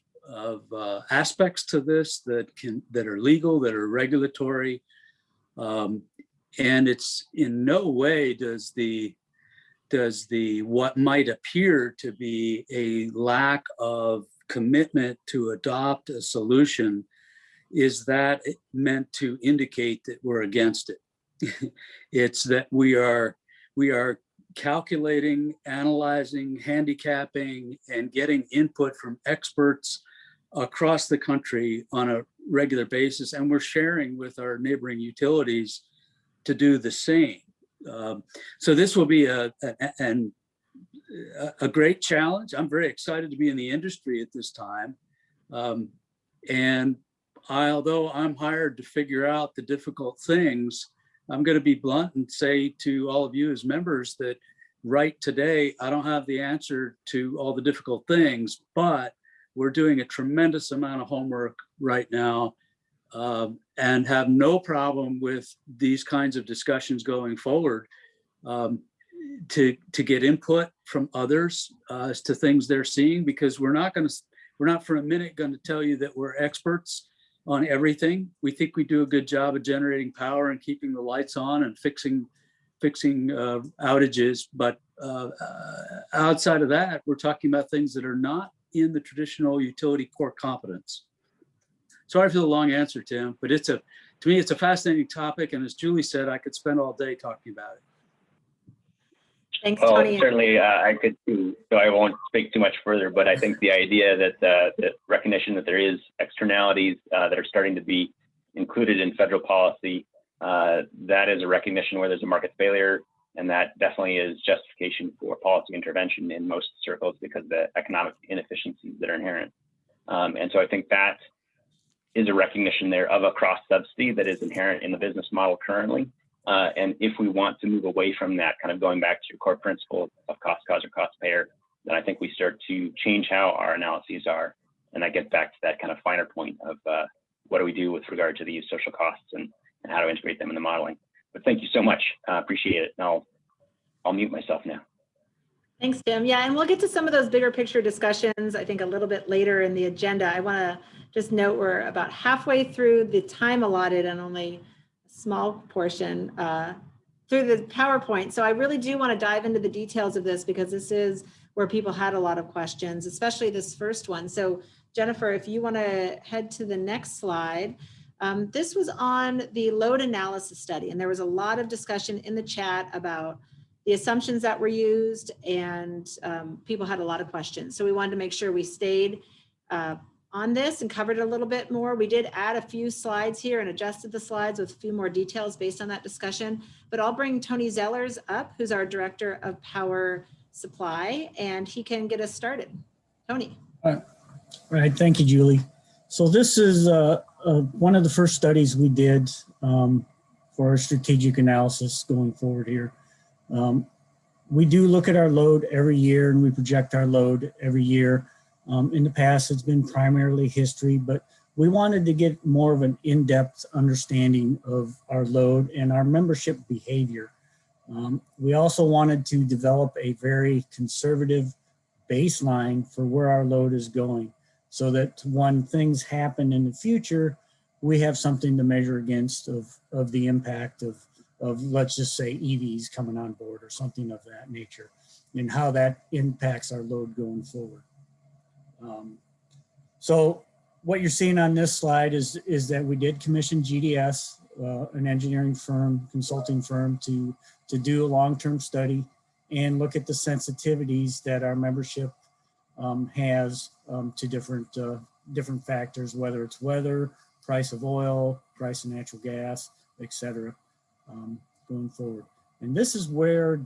aspects to this that are legal, that are regulatory, and it's in no way does the what might appear to be a lack of commitment to adopt a solution, is that meant to indicate that we're against it. It's that we are calculating, analyzing, handicapping, and getting input from experts across the country on a regular basis, and we're sharing with our neighboring utilities to do the same. So this will be a great challenge. I'm very excited to be in the industry at this time. And although I'm hired to figure out the difficult things, I'm going to be blunt and say to all of you as members that right today, I don't have the answer to all the difficult things, but we're doing a tremendous amount of homework right now, and have no problem with these kinds of discussions going forward, to get input from others as to things they're seeing, because we're not for a minute going to tell you that we're experts on everything. We think we do a good job of generating power and keeping the lights on and fixing outages, but outside of that, we're talking about things that are not in the traditional utility core competence. Sorry for the long answer, Tim, but to me, it's a fascinating topic. And as Julie said, I could spend all day talking about it. Thanks, Well, Tony. certainly I could too, so I won't speak too much further, but I think the idea that the recognition that there is externalities that are starting to be included in federal policy, that is a recognition where there's a market failure, and that definitely is justification for policy intervention in most circles because of the economic inefficiencies that are inherent. And so I think that is a recognition there of a cross subsidy that is inherent in the business model currently. And if we want to move away from that, kind of going back to your core principle of cost causer, cost payer, then I think we start to change how our analyses are. And that gets back to that kind of finer point of what do we do with regard to these social costs and how to integrate them in the modeling. But thank you so much. Appreciate it. And I'll mute myself now. Thanks, Tim. Yeah, and we'll get to some of those bigger picture discussions, I think, a little bit later in the agenda. I want to just note we're about halfway through the time allotted and only a small portion through the PowerPoint. So I really do want to dive into the details of this because this is where people had a lot of questions, especially this first one. So Jennifer, if you want to head to the next slide. This was on the load analysis study, and there was a lot of discussion in the chat about the assumptions that were used, and people had a lot of questions. So we wanted to make sure we stayed on this and covered it a little bit more. We did add a few slides here and adjusted the slides with a few more details based on that discussion, but I'll bring Tony Zellers up, who's our Director of Power Supply, and he can get us started. Tony. All right, thank you, Julie. So this is one of the first studies we did for our strategic analysis going forward here. We do look at our load every year and we project our load every year. In the past, it's been primarily history, but we wanted to get more of an in-depth understanding of our load and our membership behavior. We also wanted to develop a very conservative baseline for where our load is going so that when things happen in the future, we have something to measure against of the impact of let's just say EVs coming on board or something of that nature and how that impacts our load going forward. So what you're seeing on this slide is that we did commission GDS, an engineering firm, consulting firm to do a long-term study and look at the sensitivities that our membership has to different factors, whether it's weather, price of oil, price of natural gas, et cetera, going forward. And this is where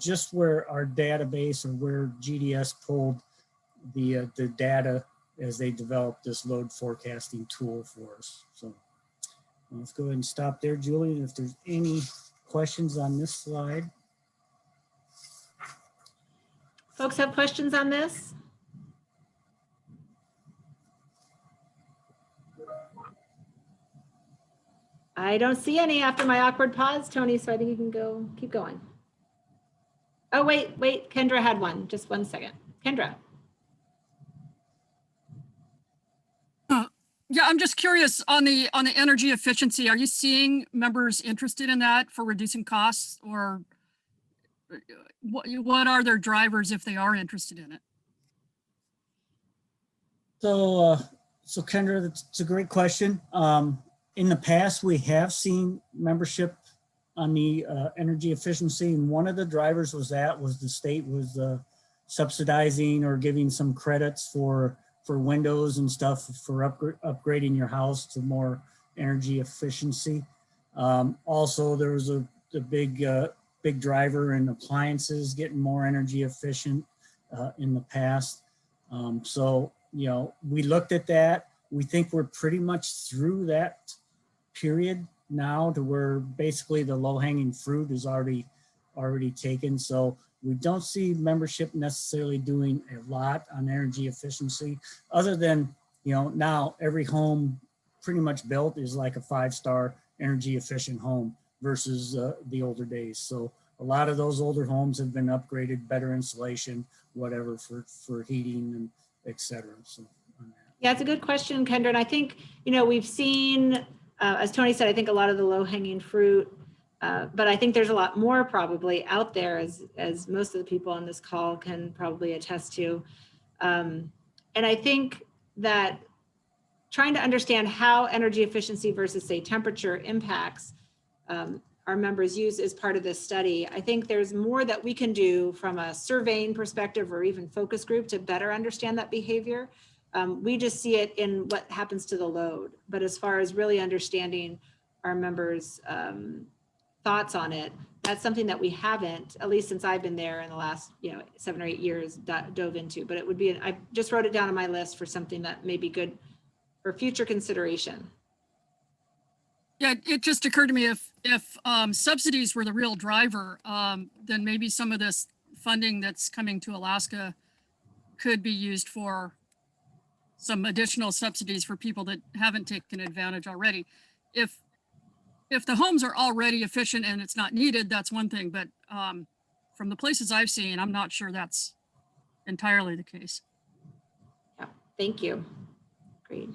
our database or where GDS pulled the data as they develop this load forecasting tool for us. So let's go ahead and stop there, Julie. If there's any questions on this slide. Folks have questions on this? I don't see any after my awkward pause, Tony, so I think you can keep going. Oh, wait, Kendra had one, just 1 second. Kendra. Yeah, I'm just curious on the energy efficiency. Are you seeing members interested in that for reducing costs, or what are their drivers if they are interested in it? So Kendra, that's a great question. In the past, we have seen membership on the energy efficiency, and one of the drivers was the state was subsidizing or giving some credits for windows and stuff for upgrading your house to more energy efficiency. Also, there was a big driver in appliances getting more energy efficient in the past. So, you know, we looked at that. We think we're pretty much through that period now, to where basically the low-hanging fruit is already taken. So we don't see membership necessarily doing a lot on energy efficiency, other than, you know, now every home pretty much built is like a 5-star energy efficient home versus the older days. So a lot of those older homes have been upgraded, better insulation, whatever, for heating and et cetera. So yeah, it's a good question, Kendra. And I think, you know, we've seen, as Tony said, I think a lot of the low-hanging fruit, but I think there's a lot more probably out there, as most of the people on this call can probably attest to. And I think that trying to understand how energy efficiency versus, say, temperature impacts our members' use is part of this study. I think there's more that we can do from a surveying perspective or even focus group to better understand that behavior. We just see it in what happens to the load. But as far as really understanding our members' thoughts on it, that's something that we haven't, at least since I've been there in the last 7 or 8 years, dove into. But it would be, I just wrote it down on my list for something that may be good for future consideration. Yeah, it just occurred to me, if subsidies were the real driver, then maybe some of this funding that's coming to Alaska could be used for some additional subsidies for people that haven't taken advantage already. If the homes are already efficient and it's not needed, that's one thing. But from the places I've seen, I'm not sure that's entirely the case. Yeah, thank you. Great.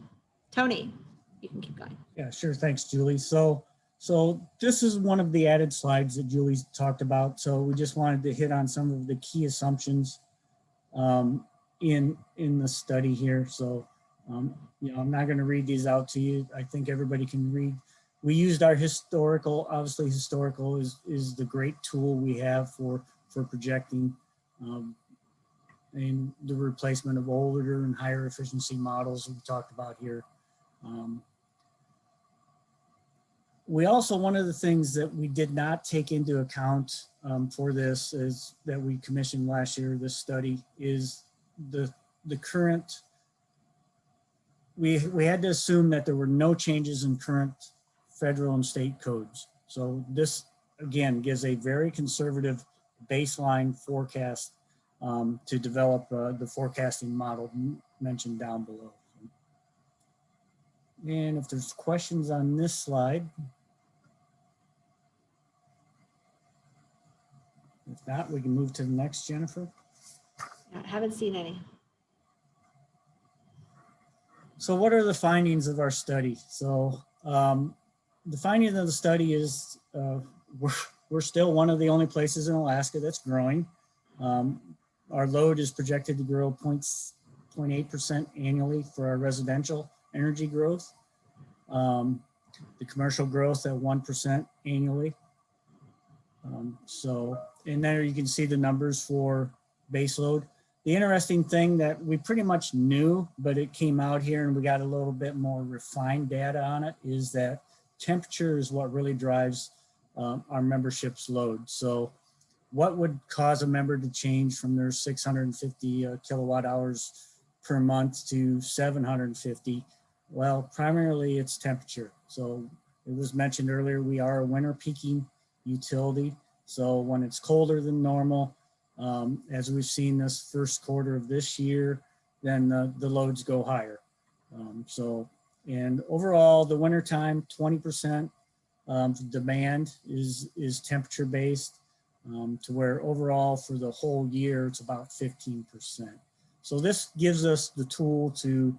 Tony, you can keep going. Yeah, sure. Thanks, Julie. So this is one of the added slides that Julie talked about. So we just wanted to hit on some of the key assumptions in the study here. So, I'm not going to read these out to you. I think everybody can read. We used our historical, obviously historical is the great tool we have for projecting and the replacement of older and higher efficiency models we talked about here. We also, one of the things that we did not take into account for this is that we commissioned last year, this study, is the current, we had to assume that there were no changes in current federal and state codes. So this, again, gives a very conservative baseline forecast to develop the forecasting model mentioned down below. And if there's questions on this slide, if not, we can move to the next, Jennifer. I haven't seen any. So what are the findings of our study? So the finding of the study is we're still one of the only places in Alaska that's growing. Our load is projected to grow 0.8% annually for our residential energy growth. The commercial growth at 1% annually. And there you can see the numbers for base load. The interesting thing that we pretty much knew, but it came out here and we got a little bit more refined data on it, is that temperature is what really drives our membership's load. So what would cause a member to change from their 650 kilowatt hours per month to 750? Well, primarily it's temperature. So it was mentioned earlier, we are a winter peaking utility. So when it's colder than normal, as we've seen this first quarter of this year, then the loads go higher. And overall, the wintertime, 20% demand is temperature based, to where overall for the whole year, it's about 15%. So this gives us the tool to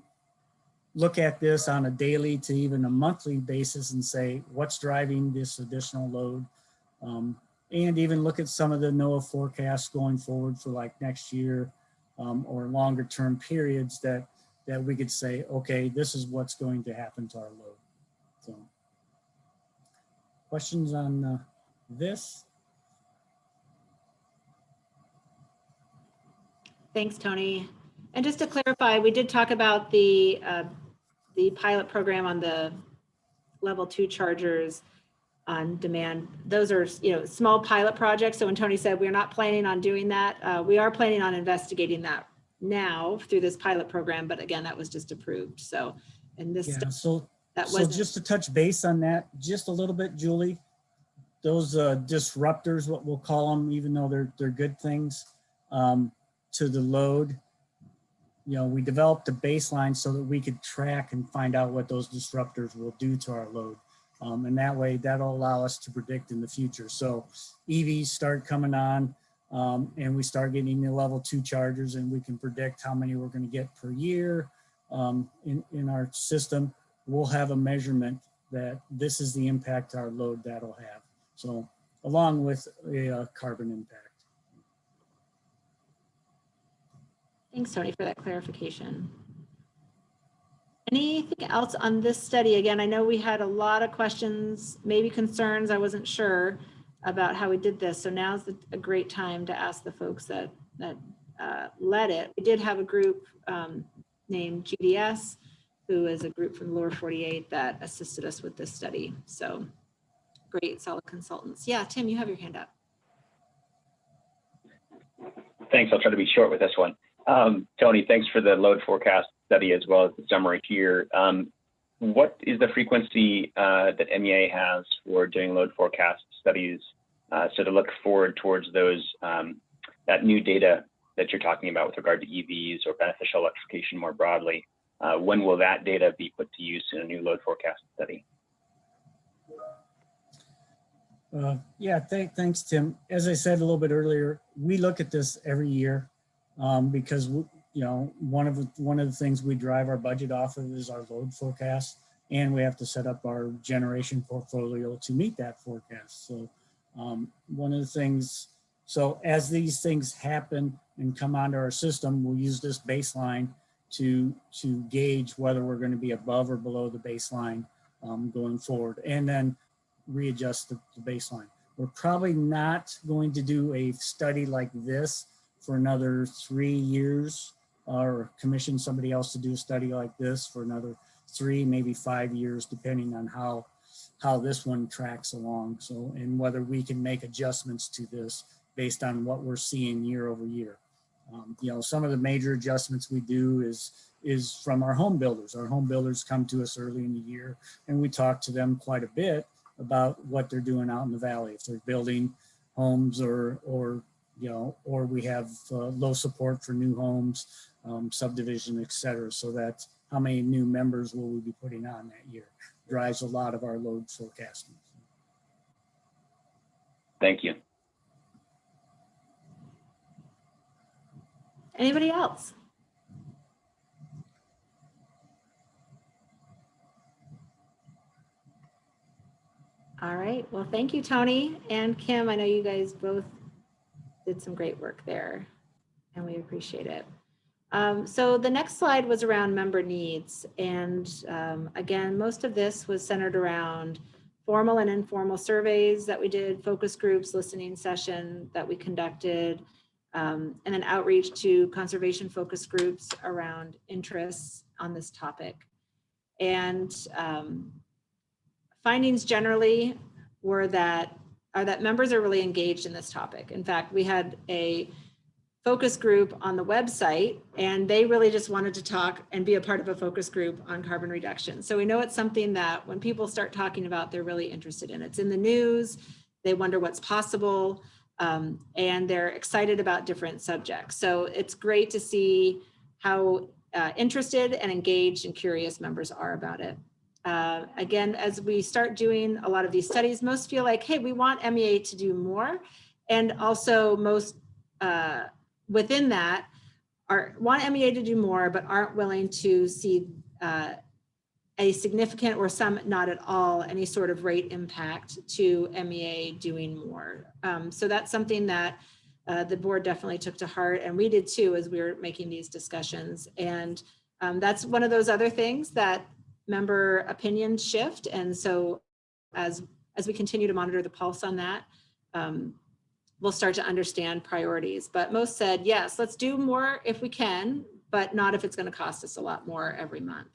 look at this on a daily to even a monthly basis and say, what's driving this additional load? And even look at some of the NOAA forecasts going forward for like next year, or longer term periods that we could say, okay, this is what's going to happen to our load. So questions on this? Thanks, Tony. And just to clarify, we did talk about the pilot program on the level 2 chargers on demand. Those are, small pilot projects. So when Tony said we're not planning on doing that, we are planning on investigating that now through this pilot program. But again, that was just approved. So, and this, so just to touch base on that just a little bit, Julie, those disruptors, what we'll call them, even though they're good things, to the load, we developed a baseline so that we could track and find out what those disruptors will do to our load. And that way, that'll allow us to predict in the future. So EVs start coming on, and we start getting the level 2 chargers, and we can predict how many we're going to get per year in our system. We'll have a measurement that this is the impact our load that'll have. So along with a carbon impact. Thanks, Tony, for that clarification. Anything else on this study? Again, I know we had a lot of questions, maybe concerns. I wasn't sure about how we did this. So now's a great time to ask the folks that led it. We did have a group named GDS, who is a group from the lower 48 that assisted us with this study. So great, solid consultants. Yeah, Tim, you have your hand up. Thanks. I'll try to be short with this one. Tony, thanks for the load forecast study as well as the summary here. What is the frequency that MEA has for doing load forecast studies? So to look forward towards those, that new data that you're talking about with regard to EVs or beneficial electrification more broadly, when will that data be put to use in a new load forecast study? Yeah, thanks, Tim. As I said a little bit earlier, we look at this every year because one of the things we drive our budget off of is our load forecast, and we have to set up our generation portfolio to meet that forecast. So one of the things, so as these things happen and come onto our system, we'll use this baseline to gauge whether we're going to be above or below the baseline going forward, and then readjust the baseline. We're probably not going to do a study like this for another 3 years, or commission somebody else to do a study like this for another 3, maybe 5 years, depending on how this one tracks along. So, and whether we can make adjustments to this based on what we're seeing year over year. Some of the major adjustments we do is from our home builders. Our home builders come to us early in the year, and we talk to them quite a bit about what they're doing out in the valley. If they're building homes or we have low support for new homes, subdivision, et cetera. So that's how many new members will we be putting on that year. Drives a lot of our load forecasting. Thank you. Anybody else? All right, well, thank you, Tony and Kim. I know you guys both did some great work there, and we appreciate it. So the next slide was around member needs. And again, most of this was centered around formal and informal surveys that we did, focus groups, listening session that we conducted, and then outreach to conservation focus groups around interests on this topic. And findings generally were that are that members are really engaged in this topic. In fact, we had a focus group on the website, and they really just wanted to talk and be a part of a focus group on carbon reduction. So we know it's something that when people start talking about, they're really interested in. It's in the news, they wonder what's possible, and they're excited about different subjects. So it's great to see how interested and engaged and curious members are about it. Again, as we start doing a lot of these studies, most feel like, hey, we want MEA to do more. And also most within that want MEA to do more, but aren't willing to see a significant or some not at all any sort of rate impact to MEA doing more. So that's something that the board definitely took to heart, and we did too as we were making these discussions. And that's one of those other things that member opinions shift. And so as we continue to monitor the pulse on that, we'll start to understand priorities. But most said, yes, let's do more if we can, but not if it's going to cost us a lot more every month.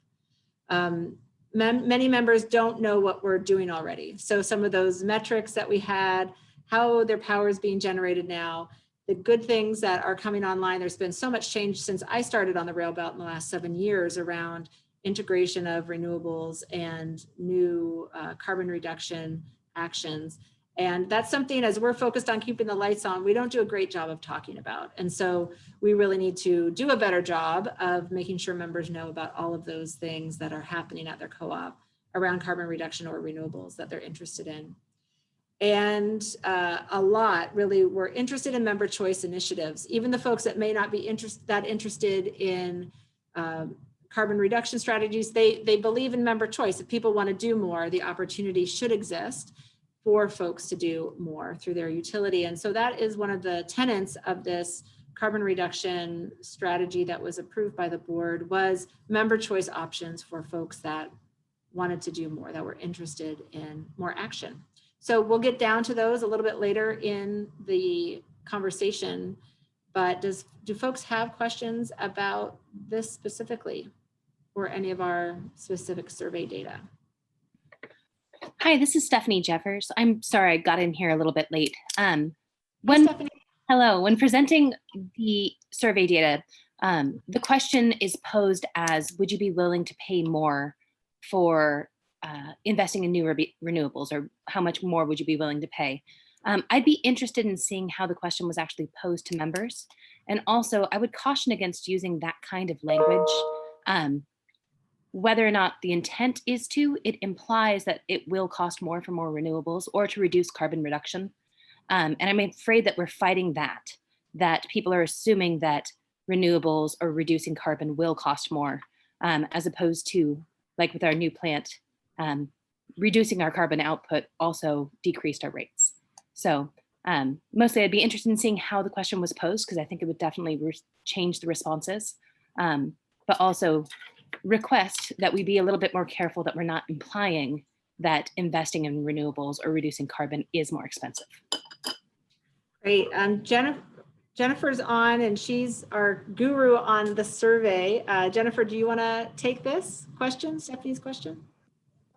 Many members don't know what we're doing already. So some of those metrics that we had, how their power is being generated now, the good things that are coming online. There's been so much change since I started on the rail belt in the last 7 years around integration of renewables and new carbon reduction actions. And that's something, as we're focused on keeping the lights on, we don't do a great job of talking about. And so we really need to do a better job of making sure members know about all of those things that are happening at their co-op around carbon reduction or renewables that they're interested in. And a lot really were interested in member choice initiatives. Even the folks that may not be interested in carbon reduction strategies, they believe in member choice. If people want to do more, the opportunity should exist for folks to do more through their utility. And so that is one of the tenets of this carbon reduction strategy that was approved by the board, was member choice options for folks that wanted to do more, that were interested in more action. So we'll get down to those a little bit later in the conversation, but do folks have questions about this specifically or any of our specific survey data? Hi, this is Stephanie Jeffers. I'm sorry I got in here a little bit late. Hello, when presenting the survey data, the question is posed as, would you be willing to pay more for investing in new renewables, or how much more would you be willing to pay? I'd be interested in seeing how the question was actually posed to members. And also, I would caution against using that kind of language. Whether or not the intent is to, it implies that it will cost more for more renewables or to reduce carbon reduction. And I'm afraid that we're fighting that people are assuming that renewables or reducing carbon will cost more, as opposed to, like with our new plant, reducing our carbon output also decreased our rates. So mostly I'd be interested in seeing how the question was posed, because I think it would definitely change the responses, but also request that we be a little bit more careful that we're not implying that investing in renewables or reducing carbon is more expensive. Great. Jennifer's on, and she's our guru on the survey. Jennifer, do you want to take this question, Stephanie's question?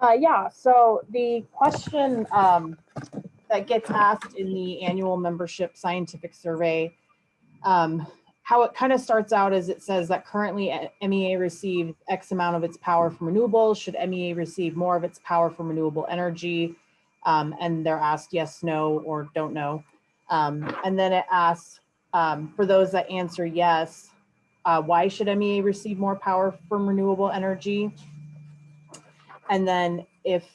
Yeah, so the question that gets asked in the annual membership scientific survey, how it kind of starts out is it says that currently MEA receives X amount of its power from renewables. Should MEA receive more of its power from renewable energy? And they're asked yes, no, or don't know. And then it asks, for those that answer yes, why should MEA receive more power from renewable energy? And then if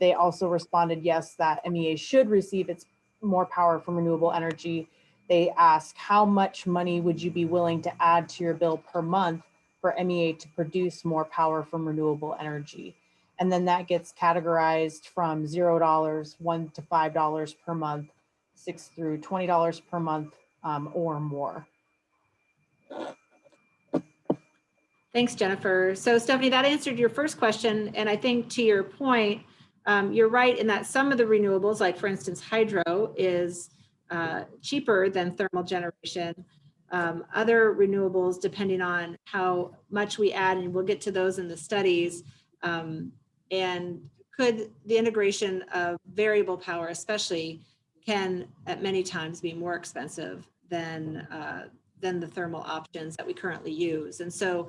they also responded yes, that MEA should receive its more power from renewable energy, they ask, how much money would you be willing to add to your bill per month for MEA to produce more power from renewable energy? And then that gets categorized from $0, $1 to $5 per month, $6 through $20 per month, or more. Thanks, Jennifer. So Stephanie, that answered your first question. And I think to your point, you're right in that some of the renewables, like for instance, hydro is cheaper than thermal generation. Other renewables, depending on how much we add, and we'll get to those in the studies, and could the integration of variable power especially can at many times be more expensive than the thermal options that we currently use. And so,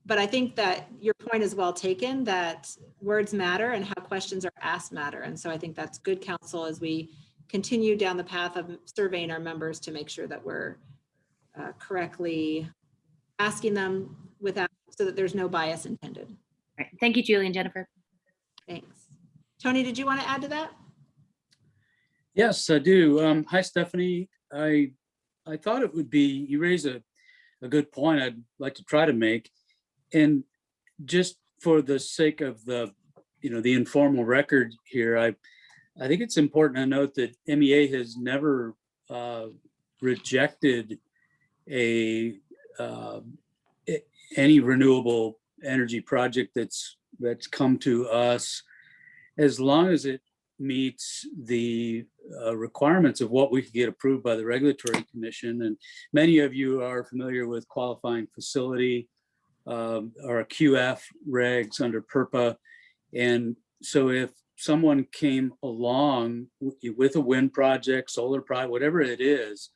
but I think that your point is well taken, that words matter and how questions are asked matter. And so I think that's good counsel as we continue down the path of surveying our members to make sure that we're correctly asking them without, so that there's no bias intended. All right. Thank you, Julie and Jennifer. Thanks. Tony, did you want to add to that? Yes, I do. Hi, Stephanie. I thought it would be, you raise a good point I'd like to try to make. And just for the sake of the informal record here, I think it's important to note that MEA has never rejected any renewable energy project that's come to us, as long as it meets the requirements of what we could get approved by the Regulatory Commission. And many of you are familiar with qualifying facility or QF regs under PURPA. And so if someone came along with a wind project, solar project, whatever it is,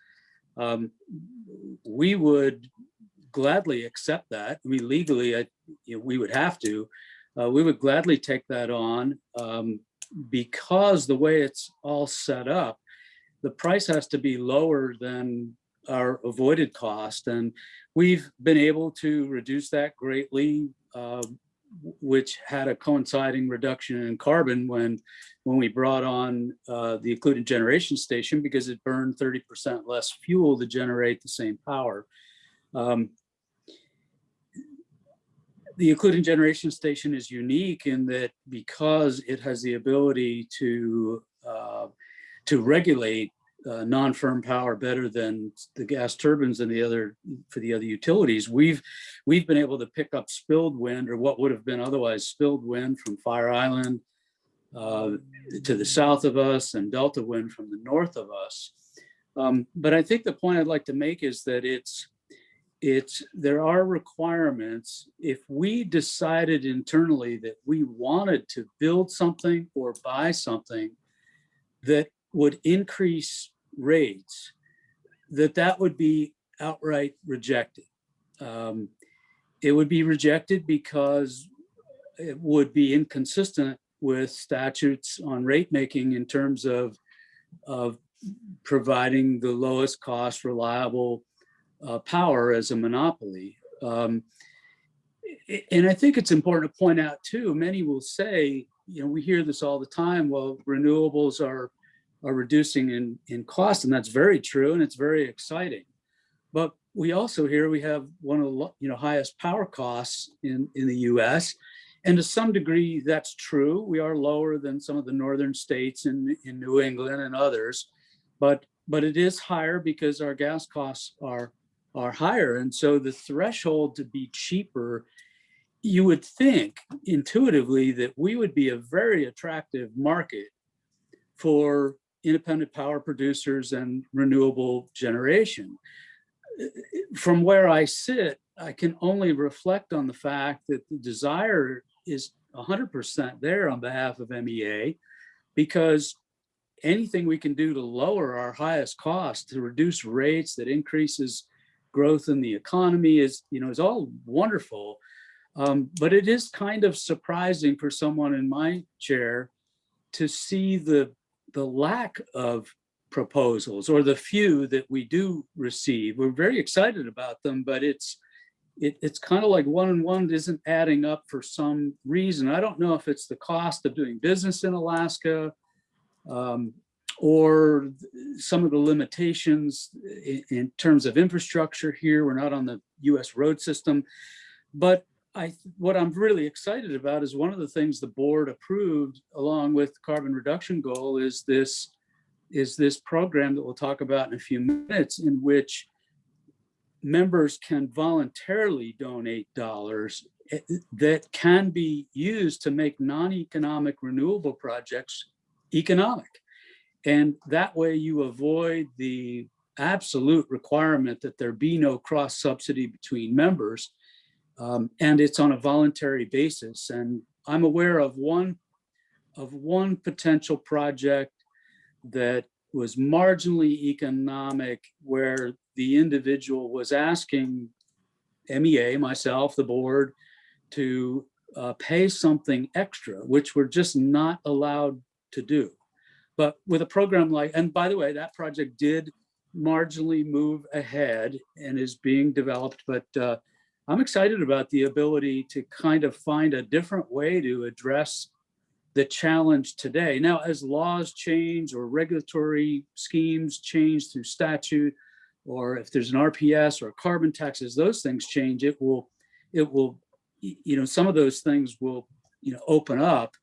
we would gladly accept that. I mean, legally, we would have to. We would gladly take that on because the way it's all set up, the price has to be lower than our avoided cost. And we've been able to reduce that greatly, which had a coinciding reduction in carbon when we brought on the Occluded Generation Station, because it burned 30% less fuel to generate the same power. The Occluded Generation Station is unique in that because it has the ability to regulate non-firm power better than the gas turbines and for the other utilities, we've been able to pick up spilled wind, or what would have been otherwise spilled wind, from Fire Island to the south of us, and Delta wind from the north of us. But I think the point I'd like to make is that there are requirements. If we decided internally that we wanted to build something or buy something that would increase rates, that would be outright rejected. It would be rejected because it would be inconsistent with statutes on rate making in terms of providing the lowest cost, reliable power as a monopoly. And I think it's important to point out too, many will say, we hear this all the time, well, renewables are reducing in cost, and that's very true, and it's very exciting. But we also hear we have one of the highest power costs in the US, and to some degree that's true. We are lower than some of the northern states in New England and others, but it is higher because our gas costs are higher. And so the threshold to be cheaper, you would think intuitively that we would be a very attractive market for independent power producers and renewable generation. From where I sit, I can only reflect on the fact that the desire is 100% there on behalf of MEA, because anything we can do to lower our highest cost, to reduce rates that increases growth in the economy is all wonderful. But it is kind of surprising for someone in my chair to see the lack of proposals, or the few that we do receive. We're very excited about them, but it's kind of like one and one isn't adding up for some reason. I don't know if it's the cost of doing business in Alaska, or some of the limitations in terms of infrastructure here. We're not on the US road system. But what I'm really excited about is one of the things the board approved along with carbon reduction goal is this program that we'll talk about in a few minutes, in which members can voluntarily donate dollars that can be used to make non-economic renewable projects economic. And that way you avoid the absolute requirement that there be no cross subsidy between members. And it's on a voluntary basis. And I'm aware of one potential project that was marginally economic, where the individual was asking MEA, myself, the board, to pay something extra, which we're just not allowed to do. But with a program like, and by the way, that project did marginally move ahead and is being developed, but I'm excited about the ability to kind of find a different way to address the challenge today. Now, as laws change or regulatory schemes change through statute, or if there's an RPS or carbon taxes, those things change, it will, some of those things will, open up.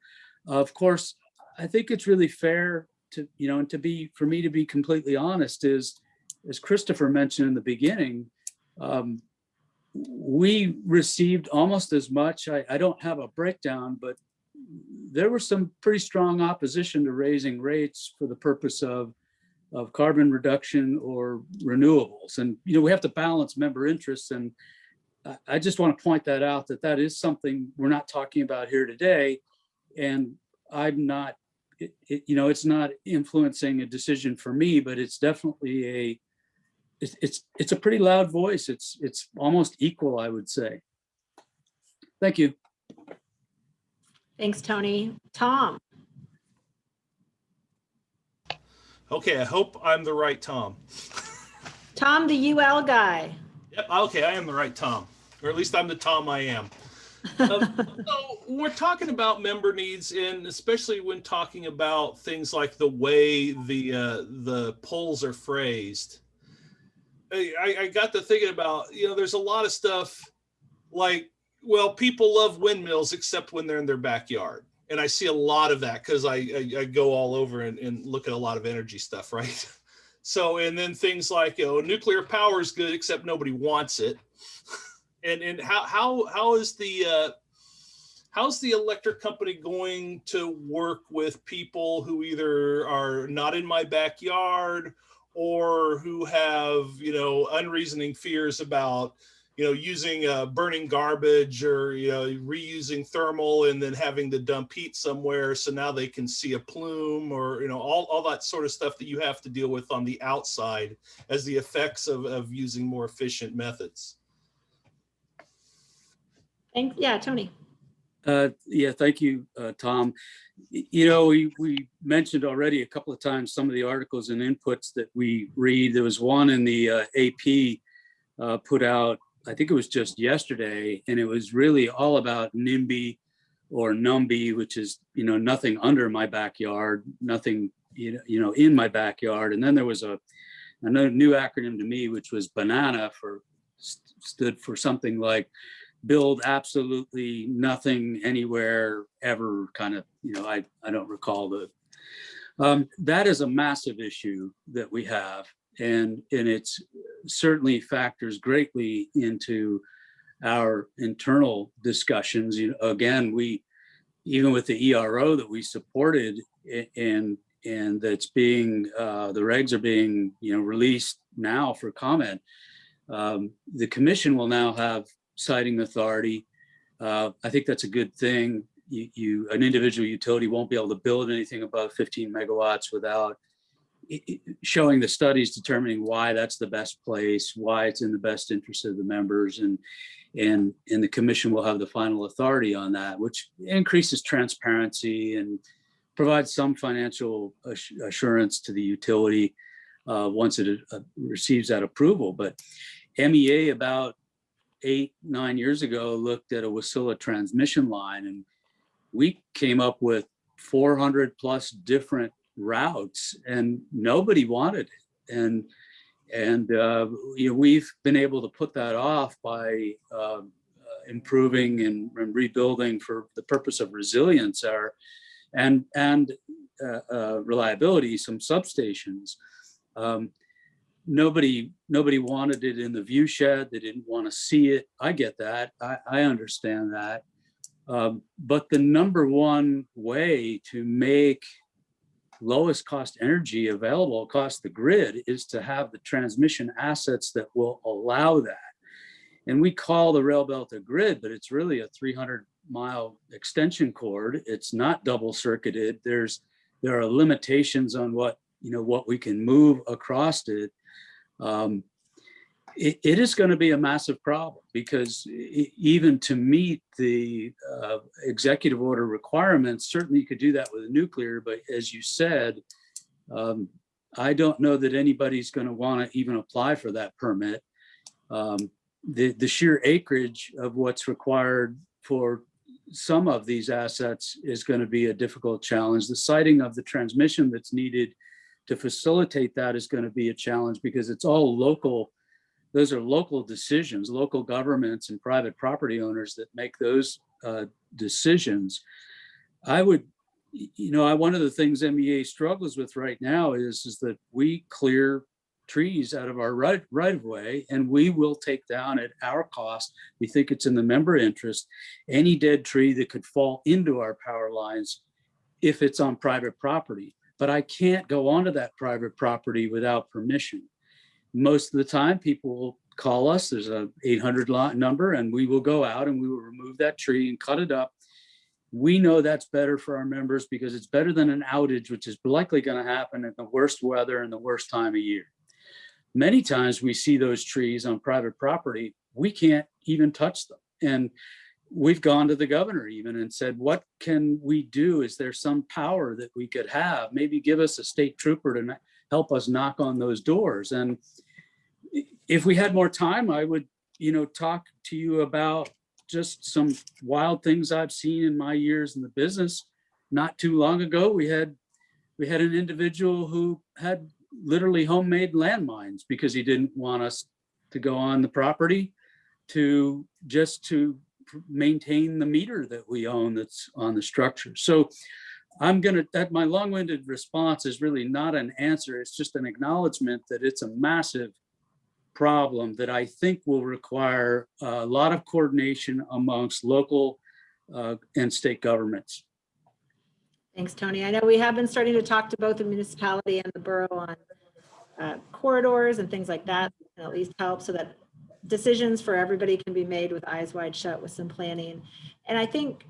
Of course, I think it's really fair to, and for me to be completely honest, is, as Christopher mentioned in the beginning, we received almost as much. I don't have a breakdown, but there was some pretty strong opposition to raising rates for the purpose of carbon reduction or renewables. And, we have to balance member interests. And I just want to point that out, that is something we're not talking about here today. And I'm not, it's not influencing a decision for me, but it's definitely it's a pretty loud voice. It's almost equal, I would say. Thank you. Thanks, Tony. Tom. Okay, I hope I'm the right Tom. Tom, the UL guy. Yep, okay, I am the right Tom, or at least I'm the Tom I am. So we're talking about member needs, and especially when talking about things like the way the polls are phrased. I got to thinking about, there's a lot of stuff like, well, people love windmills except when they're in their backyard. And I see a lot of that because I go all over and look at a lot of energy stuff, right? So, and then things like, nuclear power is good except nobody wants it. And how is how's the electric company going to work with people who either are not in my backyard or who have, unreasoning fears about, using burning garbage or, reusing thermal and then having to dump heat somewhere. So now they can see a plume or, all that sort of stuff that you have to deal with on the outside as the effects of using more efficient methods. Thanks. Yeah, Tony. Yeah, thank you, Tom. We mentioned already a couple of times some of the articles and inputs that we read. There was one in the AP put out, I think it was just yesterday, and it was really all about NIMBY or NUMBY, which is, nothing under my backyard, nothing, in my backyard. And then there was another new acronym to me, which was BANANA, stood for something like build absolutely nothing anywhere ever, kind of, I don't recall that is a massive issue that we have. And it's certainly factors greatly into our internal discussions. Again, even with the ERO that we supported and that's being, the regs are being, released now for comment. The commission will now have siting authority. I think that's a good thing. An individual utility won't be able to build anything above 15 megawatts without showing the studies determining why that's the best place, why it's in the best interest of the members, and the commission will have the final authority on that, which increases transparency and provides some financial assurance to the utility once it receives that approval. But MEA about 8-9 years ago looked at a Wasilla transmission line, and we came up with 400 plus different routes, and nobody wanted it. And we've been able to put that off by improving and rebuilding for the purpose of resilience and reliability, some substations. Nobody wanted it in the view shed. They didn't want to see it. I get that. I understand that. But the number one way to make lowest cost energy available across the grid is to have the transmission assets that will allow that. And we call the rail belt a grid, but it's really a 300-mile extension cord. It's not double circuited. There are limitations on what what we can move across it, it is going to be a massive problem, because even to meet the executive order requirements, certainly you could do that with a nuclear, but as you said, I don't know that anybody's going to want to even apply for that permit. The sheer acreage of what's required for some of these assets is going to be a difficult challenge. The siting of the transmission that's needed to facilitate that is going to be a challenge, because it's all local. Those are local decisions, local governments and private property owners that make those decisions. One of the things MEA struggles with right now is that we clear trees out of our right of way, and we will take down at our cost. We think it's in the member interest, any dead tree that could fall into our power lines if it's on private property. But I can't go onto that private property without permission. Most of the time, people will call us. There's a 800 lot number, and we will go out and we will remove that tree and cut it up. We know that's better for our members, because it's better than an outage, which is likely going to happen at the worst weather and the worst time of year. Many times we see those trees on private property, we can't even touch them. And we've gone to the governor even and said, what can we do? Is there some power that we could have? Maybe give us a state trooper to help us knock on those doors. And if we had more time, I would, talk to you about just some wild things I've seen in my years in the business. Not too long ago, we had an individual who had literally homemade landmines because he didn't want us to go on the property to maintain the meter that we own that's on the structure. So that my long-winded response is really not an answer. It's just an acknowledgement that it's a massive problem that I think will require a lot of coordination amongst local and state governments. Thanks, Tony. I know we have been starting to talk to both the municipality and the borough on corridors and things like that, and at least help so that decisions for everybody can be made with eyes wide shut with some planning. And I think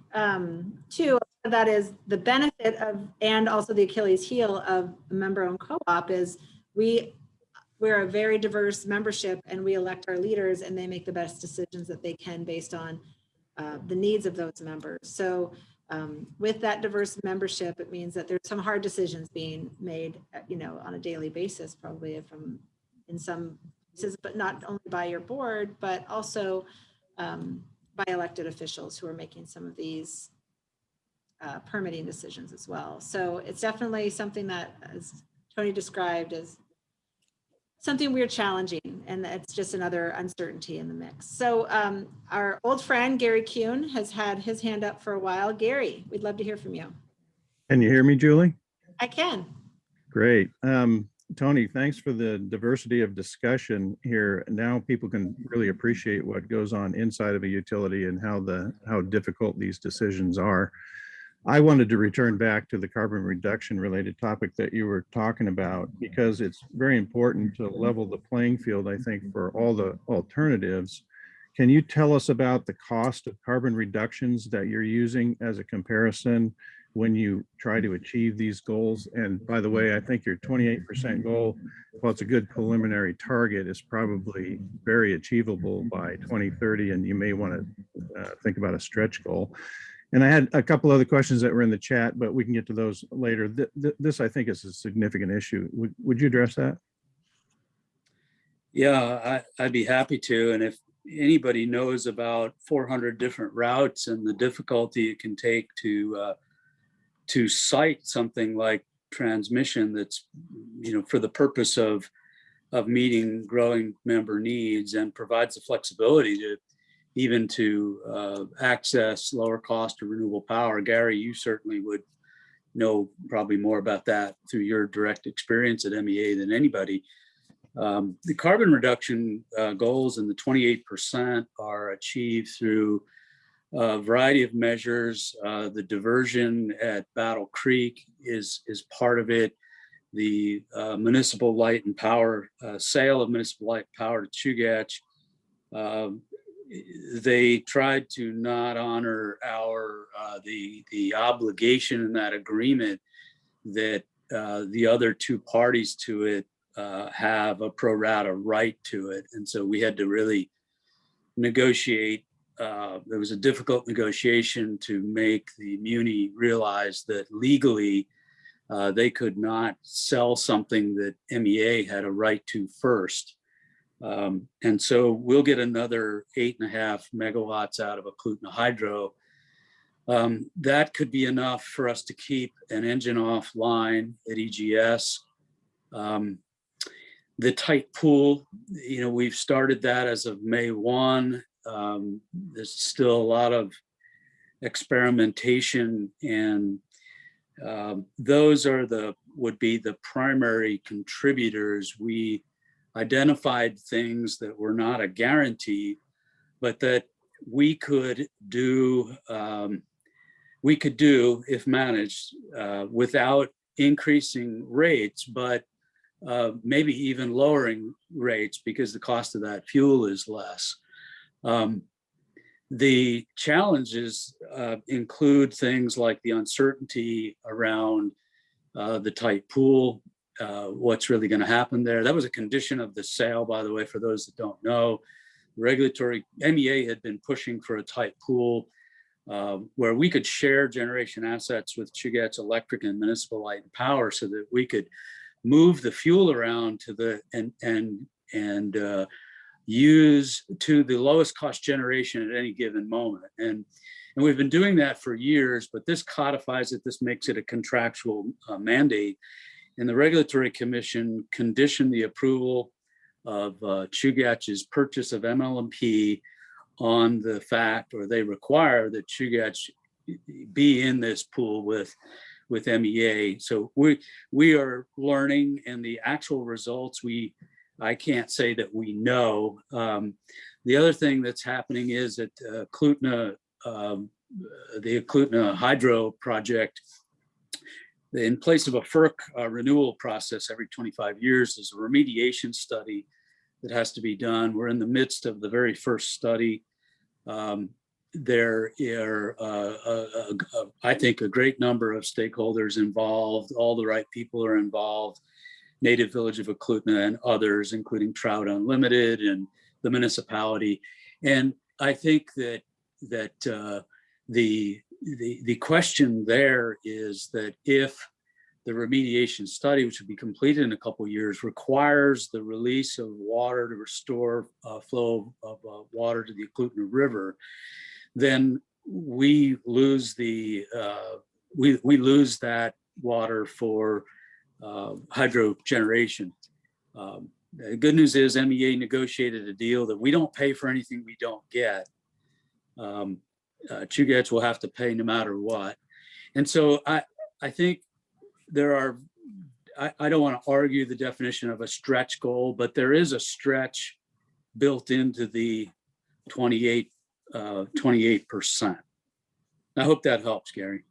too, that is the benefit of, and also the Achilles heel of a member-owned co-op is we're a very diverse membership, and we elect our leaders, and they make the best decisions that they can based on the needs of those members. So with that diverse membership, it means that there's some hard decisions being made, on a daily basis, probably in some cases, but not only by your board, but also by elected officials who are making some of these permitting decisions as well. So it's definitely something that, as Tony described, is something we're challenging, and it's just another uncertainty in the mix. So our old friend, Gary Kuhn, has had his hand up for a while. Gary, we'd love to hear from you. Can you hear me, Julie? I can. Great. Tony, thanks for the diversity of discussion here. Now people can really appreciate what goes on inside of a utility and how difficult these decisions are. I wanted to return back to the carbon reduction related topic that you were talking about, because it's very important to level the playing field, I think, for all the alternatives. Can you tell us about the cost of carbon reductions that you're using as a comparison when you try to achieve these goals? And by the way, I think your 28% goal, while it's a good preliminary target, is probably very achievable by 2030, and you may want to think about a stretch goal. And I had a couple other questions that were in the chat, but we can get to those later. This, I think, is a significant issue. Would you address that? Yeah, I'd be happy to. And if anybody knows about 400 different routes and the difficulty it can take to site something like transmission that's, for the purpose of meeting growing member needs and provides the flexibility to access lower cost of renewable power. Gary, you certainly would know probably more about that through your direct experience at MEA than anybody. The carbon reduction goals and the 28% are achieved through a variety of measures. The diversion at Battle Creek is part of it. The municipal light and power, sale of municipal light and power to Chugach, they tried to not honor the obligation in that agreement that the other two parties to it have a pro rata right to it. And so we had to really negotiate. There was a difficult negotiation to make the Muni realize that legally they could not sell something that MEA had a right to first. And so we'll get another 8.5 megawatts out of Eklutna Hydro. That could be enough for us to keep an engine offline at EGS. The tight pool, we've started that as of May 1. There's still a lot of experimentation, and those would be the primary contributors. We identified things that were not a guarantee, but that we could do if managed without increasing rates, but maybe even lowering rates because the cost of that fuel is less. The challenges include things like the uncertainty around the tight pool, what's really going to happen there. That was a condition of the sale, by the way, for those that don't know. Regulatory MEA had been pushing for a tight pool where we could share generation assets with Chugach Electric and Municipal Light and Power so that we could move the fuel around to the and use to the lowest cost generation at any given moment. And we've been doing that for years, but this codifies it. This makes it a contractual mandate. And the Regulatory Commission conditioned the approval of Chugach's purchase of MLMP on the fact, or they require that Chugach be in this pool with MEA. So we are learning, and the actual results I can't say that we know. The other thing that's happening is that Eklutna, the Eklutna Hydro project, in place of a FERC renewal process every 25 years, there's a remediation study that has to be done. We're in the midst of the very first study. There are, I think, a great number of stakeholders involved. All the right people are involved. Native Village of Eklutna and others, including Trout Unlimited and the municipality. And I think that the question there is that if the remediation study, which will be completed in a couple of years, requires the release of water to restore flow of water to the Eklutna River, then we lose we lose that water for hydro generation. The good news is MEA negotiated a deal that we don't pay for anything we don't get. Chugach will have to pay no matter what. And so I think there are, I don't want to argue the definition of a stretch goal, but there is a stretch built into the 28%. I hope that helps, Gary.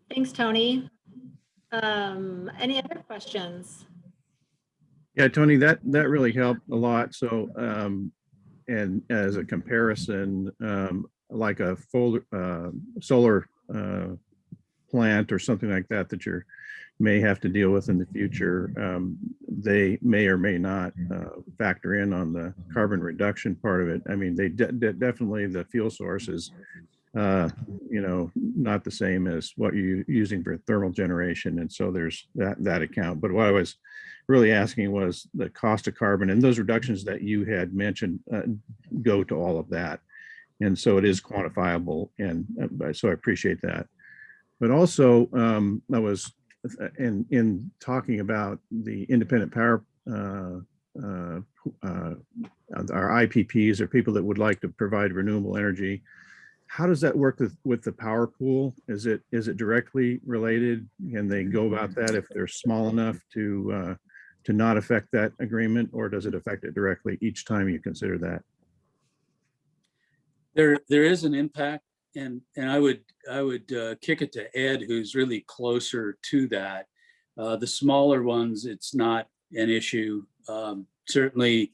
Thanks, Tony. Any other questions? Yeah, Tony, that really helped a lot. So, and as a comparison, like a solar plant or something like that you may have to deal with in the future, they may or may not factor in on the carbon reduction part of it. I mean, they definitely, the fuel source is not the same as what you're using for thermal generation. And so there's that account. But what I was really asking was the cost of carbon, and those reductions that you had mentioned go to all of that. And so it is quantifiable. And so I appreciate that. But also I was in talking about the independent power, our IPPs, or people that would like to provide renewable energy. How does that work with the power pool? Is it directly related? Can they go about that if they're small enough to not affect that agreement, or does it affect it directly each time you consider that? There is an impact, and I would kick it to Ed, who's really closer to that. The smaller ones, it's not an issue. Certainly,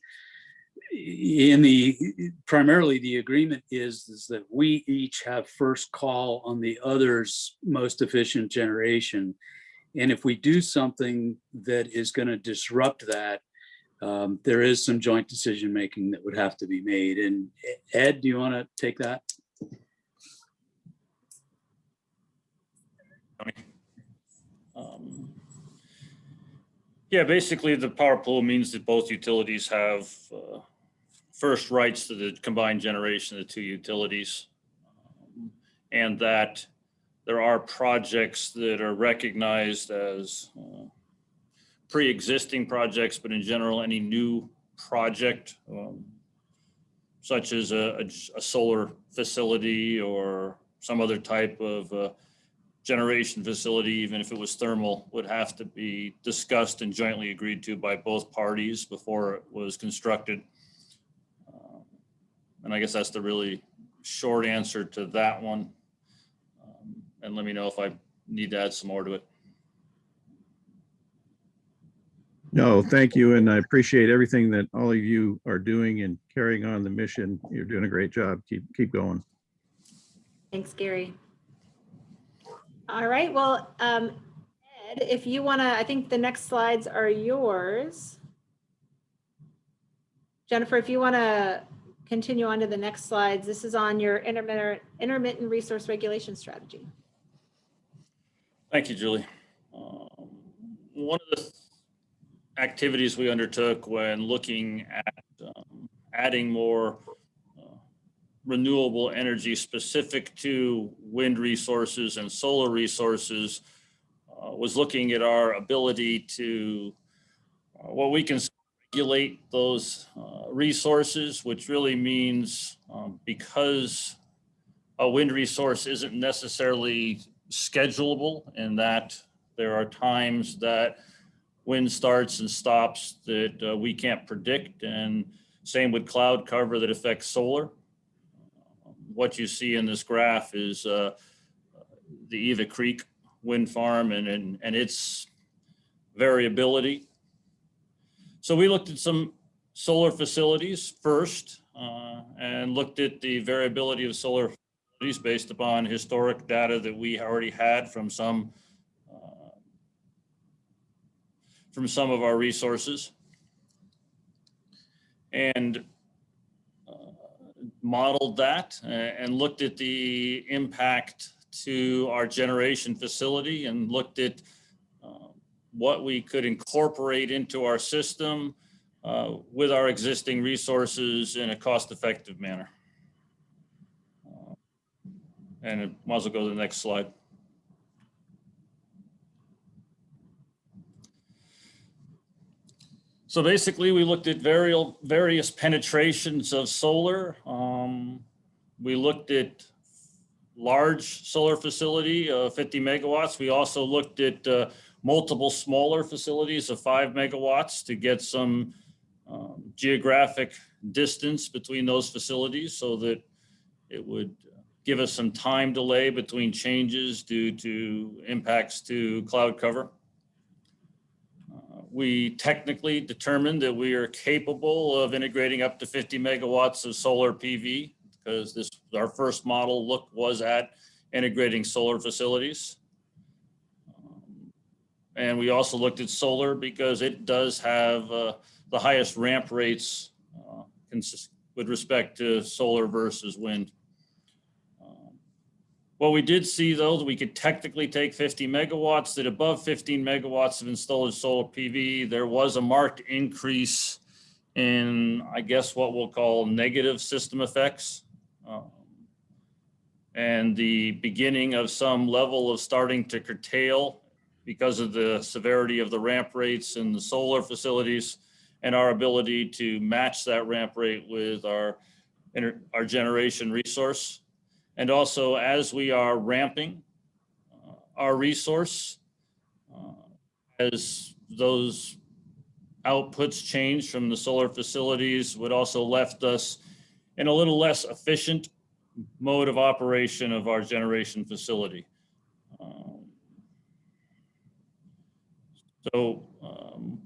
primarily the agreement is that we each have first call on the other's most efficient generation. And if we do something that is going to disrupt that, there is some joint decision making that would have to be made. And Ed, do you want to take that? Yeah, basically the power pool means that both utilities have first rights to the combined generation of the two utilities, and that there are projects that are recognized as pre-existing projects, but in general, any new project, such as a solar facility or some other type of generation facility, even if it was thermal, would have to be discussed and jointly agreed to by both parties before it was constructed. And I guess that's the really short answer to that one. And let me know if I need to add some more to it. No, thank you. And I appreciate everything that all of you are doing and carrying on the mission. You're doing a great job. Keep going. Thanks, Gary. All right, well, Ed, if you want to, I think the next slides are yours. Jennifer, if you want to continue on to the next slides, this is on your intermittent resource regulation strategy. Thank you, Julie. One of the activities we undertook when looking at adding more renewable energy specific to wind resources and solar resources was looking at our ability to what we can regulate those resources, which really means because a wind resource isn't necessarily schedulable, in that there are times that wind starts and stops that we can't predict, and same with cloud cover that affects solar. What you see in this graph is the Eva Creek wind farm and its variability. So we looked at some solar facilities first and looked at the variability of solar facilities based upon historic data that we already had from some of our resources, and modeled that and looked at the impact to our generation facility and looked at what we could incorporate into our system with our existing resources in a cost-effective manner. And I might as well go to the next slide. So basically, we looked at various penetrations of solar. We looked at large solar facility, 50 megawatts. We also looked at multiple smaller facilities of 5 megawatts to get some geographic distance between those facilities so that it would give us some time delay between changes due to impacts to cloud cover. We technically determined that we are capable of integrating up to 50 megawatts of solar PV, because our first model was at integrating solar facilities. And we also looked at solar because it does have the highest ramp rates with respect to solar versus wind. What we did see, though, that we could technically take 50 megawatts, that above 15 megawatts of installed solar PV, there was a marked increase in, I guess, what we'll call negative system effects. And the beginning of some level of starting to curtail because of the severity of the ramp rates in the solar facilities and our ability to match that ramp rate with our generation resource. And also, as we are ramping our resource, as those outputs change from the solar facilities, would also left us in a little less efficient mode of operation of our generation facility. So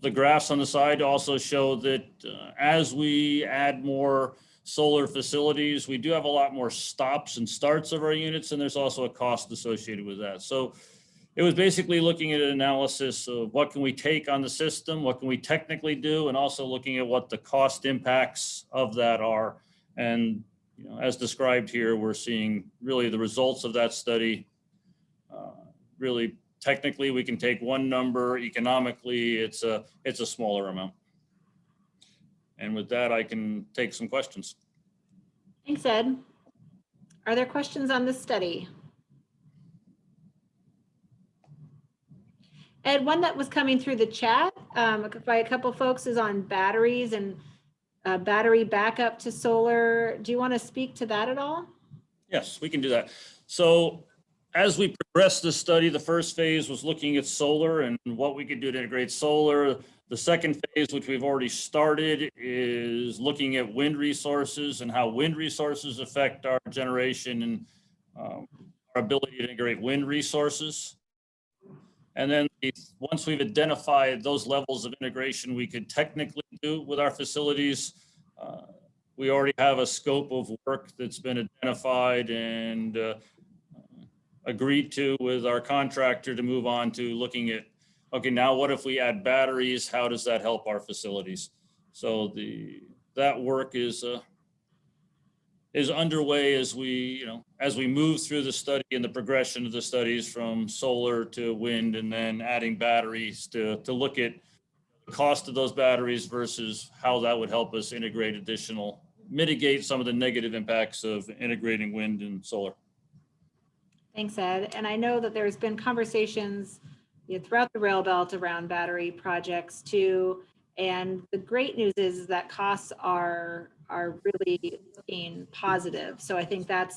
The graphs on the side also show that as we add more solar facilities, we do have a lot more stops and starts of our units, and there's also a cost associated with that. So it was basically looking at an analysis of what can we take on the system, what can we technically do, and also looking at what the cost impacts of that are. And as described here, we're seeing really the results of that study. Really, technically, we can take one number. Economically, it's a smaller amount. And with that, I can take some questions. Thanks, Ed. Are there questions on this study? Ed, one that was coming through the chat by a couple folks is on batteries and battery backup to solar. Do you want to speak to that at all? Yes, we can do that. So as we progressed the study, the first phase was looking at solar and what we could do to integrate solar. The second phase, which we've already started, is looking at wind resources and how wind resources affect our generation and our ability to integrate wind resources. And then once we've identified those levels of integration we could technically do with our facilities, we already have a scope of work that's been identified and agreed to with our contractor to move on to looking at, okay, now what if we add batteries? How does that help our facilities? So that work is underway as we move through the study and the progression of the studies from solar to wind, and then adding batteries to look at the cost of those batteries versus how that would help us mitigate some of the negative impacts of integrating wind and solar. Thanks, Ed. And I know that there's been conversations throughout the rail belt around battery projects too. And the great news is that costs are really looking positive. So I think that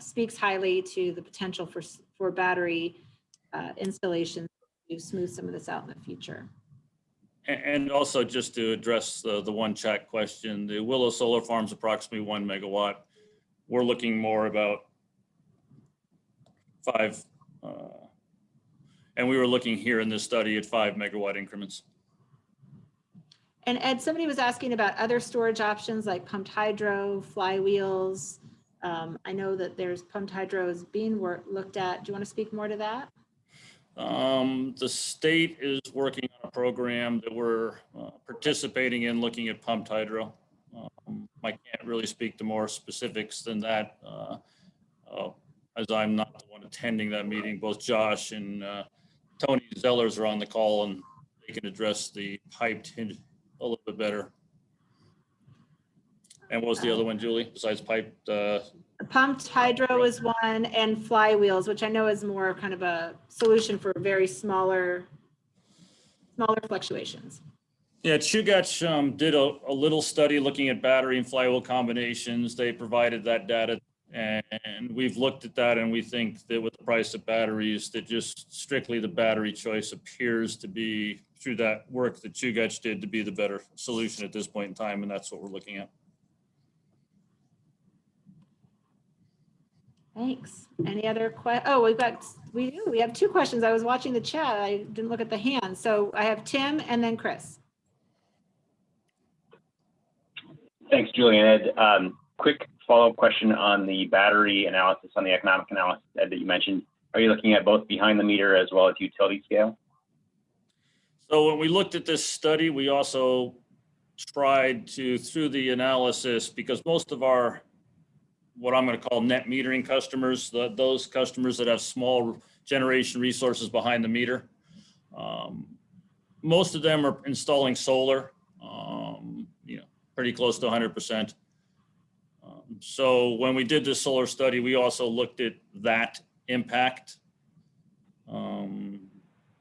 speaks highly to the potential for battery installations to smooth some of this out in the future. And also just to address the one chat question, the Willow Solar Farm is approximately 1 megawatt. We're looking more about 5, and we were looking here in this study at 5 megawatt increments. And Ed, somebody was asking about other storage options like pumped hydro, flywheels. I know that there's pumped hydro is being looked at. Do you want to speak more to that? The state is working on a program that we're participating in, looking at pumped hydro. I can't really speak to more specifics than that, as I'm not the one attending that meeting. Both Josh and Tony Zellers are on the call, and they can address the piped a little bit better. And what was the other one, Julie, besides piped? Pumped hydro is one, and flywheels, which I know is more kind of a solution for very smaller fluctuations. Yeah, Chugach did a little study looking at battery and flywheel combinations. They provided that data, and we've looked at that, and we think that with the price of batteries, that just strictly the battery choice appears to be, through that work that Chugach did, to be the better solution at this point in time, and that's what we're looking at. Thanks. Any other questions? Oh, we have 2 questions. I was watching the chat. I didn't look at the hands. So I have Tim and then Chris. Thanks, Julie and Ed. Quick follow-up question on the battery analysis, on the economic analysis, Ed, that you mentioned. Are you looking at both behind the meter as well as utility scale? So when we looked at this study, we also tried to, through the analysis, because most of our, what I'm going to call net metering customers, those customers that have small generation resources behind the meter, most of them are installing solar, pretty close to 100%. So when we did this solar study, we also looked at that impact.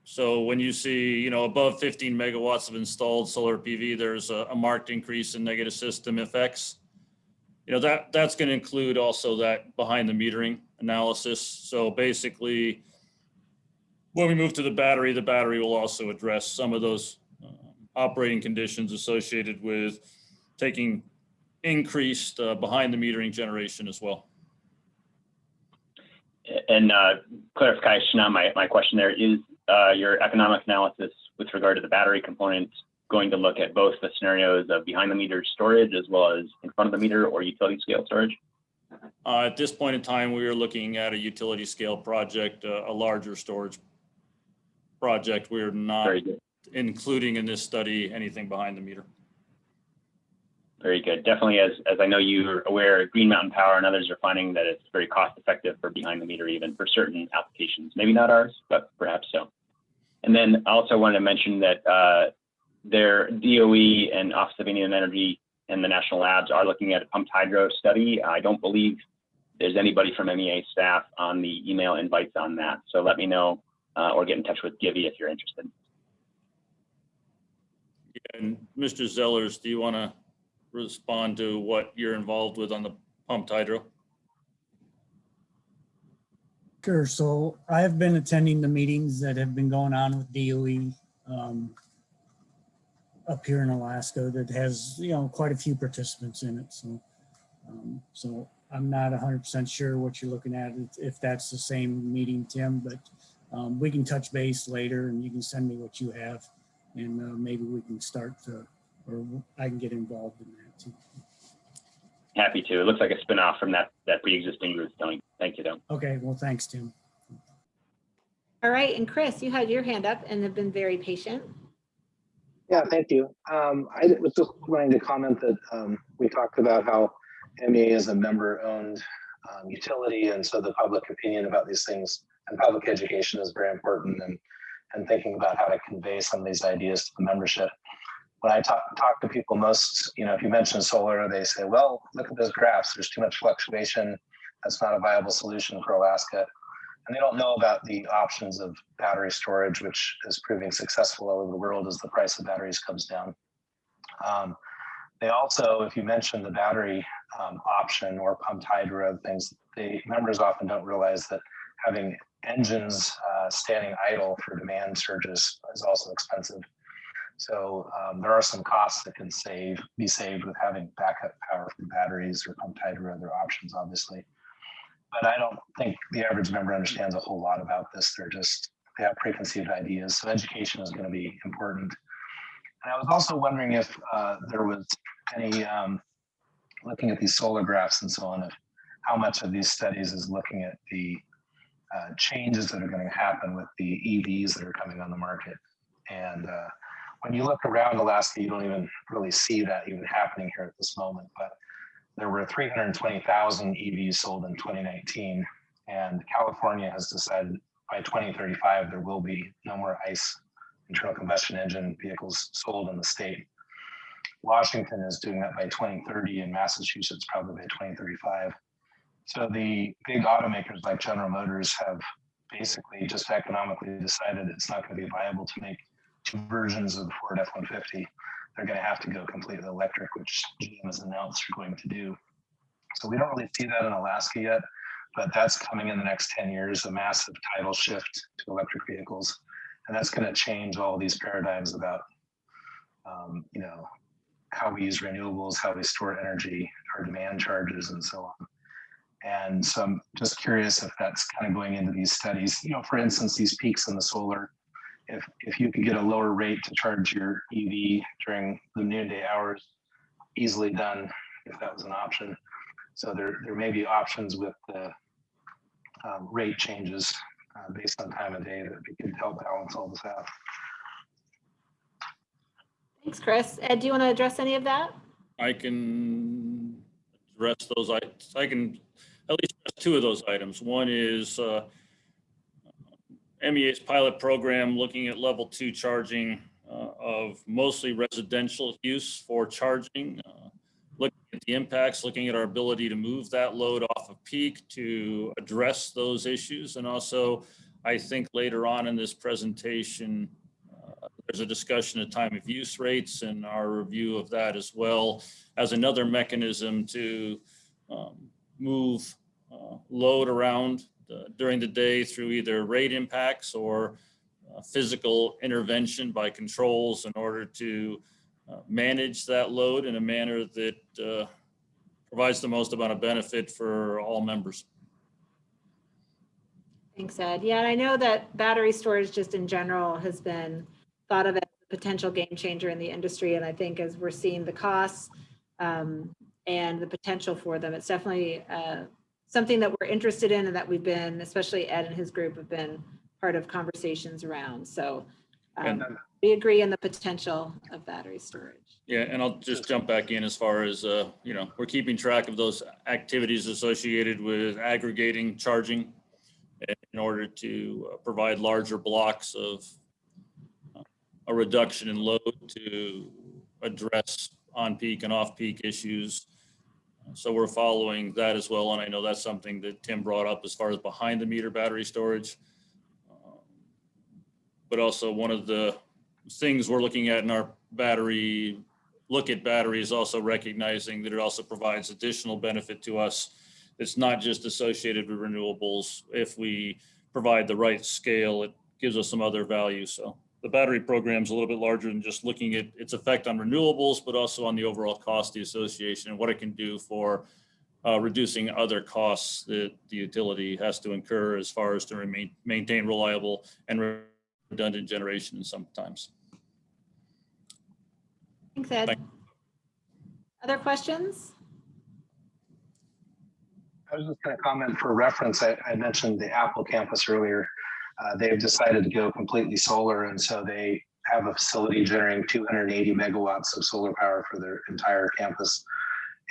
So when you see, above 15 megawatts of installed solar PV, there's a marked increase in negative system effects. That's going to include also that behind the metering analysis. So basically, when we move to the battery will also address some of those operating conditions associated with taking increased behind the metering generation as well. And clarification on my question there is, your economic analysis with regard to the battery component going to look at both the scenarios of behind the meter storage as well as in front of the meter or utility scale storage? At this point in time, we are looking at a utility scale project, a larger storage project. We're not including in this study anything behind the meter. Very good. Definitely, as I know you're aware, Green Mountain Power and others are finding that it's very cost effective for behind the meter, even for certain applications. Maybe not ours, but perhaps so. And then I also wanted to mention that their DOE and Office of Indian Energy and the national labs are looking at a pumped hydro study. I don't believe there's anybody from MEA staff on the email invites on that. So let me know or get in touch with Givy if you're interested. And Mr. Zellers, do you want to respond to what you're involved with on the pumped hydro? Sure. So I have been attending the meetings that have been going on with DOE up here in Alaska that has, quite a few participants in it. So, so I'm not 100% sure what you're looking at, if that's the same meeting, Tim, but we can touch base later and you can send me what you have and maybe we can start to, or I can get involved in that too. Happy to. It looks like a spinoff from that pre-existing group, Tony. Thank you, though. Okay, well, thanks, Tim. All right, and Chris, you had your hand up and have been very patient. Yeah, thank you. I was just wanting to comment that we talked about how MEA is a member-owned utility, and so the public opinion about these things and public education is very important, and thinking about how to convey some of these ideas to the membership. When I talk to people, most, if you mention solar, they say, well, look at those graphs. There's too much fluctuation. That's not a viable solution for Alaska. And they don't know about the options of battery storage, which is proving successful all over the world as the price of batteries comes down. They also, if you mention the battery option or pumped hydro things, the members often don't realize that having engines standing idle for demand surges is also expensive. So there are some costs that can be saved with having backup power from batteries or pumped hydro or other options, obviously. But I don't think the average member understands a whole lot about this. They have preconceived ideas. So education is going to be important. And I was also wondering if there was any, looking at these solar graphs and so on, of how much of these studies is looking at the changes that are going to happen with the EVs that are coming on the market. And when you look around Alaska, you don't even really see that even happening here at this moment. But there were 320,000 EVs sold in 2019, and California has decided by 2035 there will be no more ICE, internal combustion engine vehicles sold in the state. Washington is doing that by 2030, and Massachusetts probably by 2035. So the big automakers like General Motors have basically just economically decided it's not going to be viable to make two versions of the Ford F-150. They're going to have to go completely electric, which GM has announced they're going to do. So we don't really see that in Alaska yet, but that's coming in the next 10 years, a massive tidal shift to electric vehicles. And that's going to change all these paradigms about, how we use renewables, how we store energy, our demand charges, and so on. And so I'm just curious if that's kind of going into these studies. For instance, these peaks in the solar, if you could get a lower rate to charge your EV during the noonday hours, easily done if that was an option. So there may be options with the rate changes based on time of day that could help balance all this out. Thanks, Chris. Ed, do you want to address any of that? I can address those. I can at least address two of those items. One is MEA's pilot program looking at level 2 charging of mostly residential use for charging, looking at the impacts, looking at our ability to move that load off of peak to address those issues. And also, I think later on in this presentation, there's a discussion of time of use rates and our review of that as well as another mechanism to move load around during the day through either rate impacts or physical intervention by controls in order to manage that load in a manner that provides the most amount of benefit for all members. Thanks, Ed. Yeah, and I know that battery storage just in general has been thought of as a potential game changer in the industry. And I think as we're seeing the costs and the potential for them, it's definitely something that we're interested in and that we've been, especially Ed and his group, have been part of conversations around. So we agree on the potential of battery storage. Yeah, and I'll just jump back in as far as, we're keeping track of those activities associated with aggregating charging in order to provide larger blocks of a reduction in load to address on-peak and off-peak issues. So we're following that as well. And I know that's something that Tim brought up as far as behind the meter battery storage. But also one of the things we're looking at in our look at batteries, also recognizing that it also provides additional benefit to us. It's not just associated with renewables. If we provide the right scale, it gives us some other value. So the battery program is a little bit larger than just looking at its effect on renewables, but also on the overall cost of the association and what it can do for reducing other costs that the utility has to incur as far as to maintain reliable and redundant generation sometimes. Thanks, Ed. Other questions? I was just going to comment for reference. I mentioned the Apple campus earlier. They've decided to go completely solar, and so they have a facility generating 280 megawatts of solar power for their entire campus.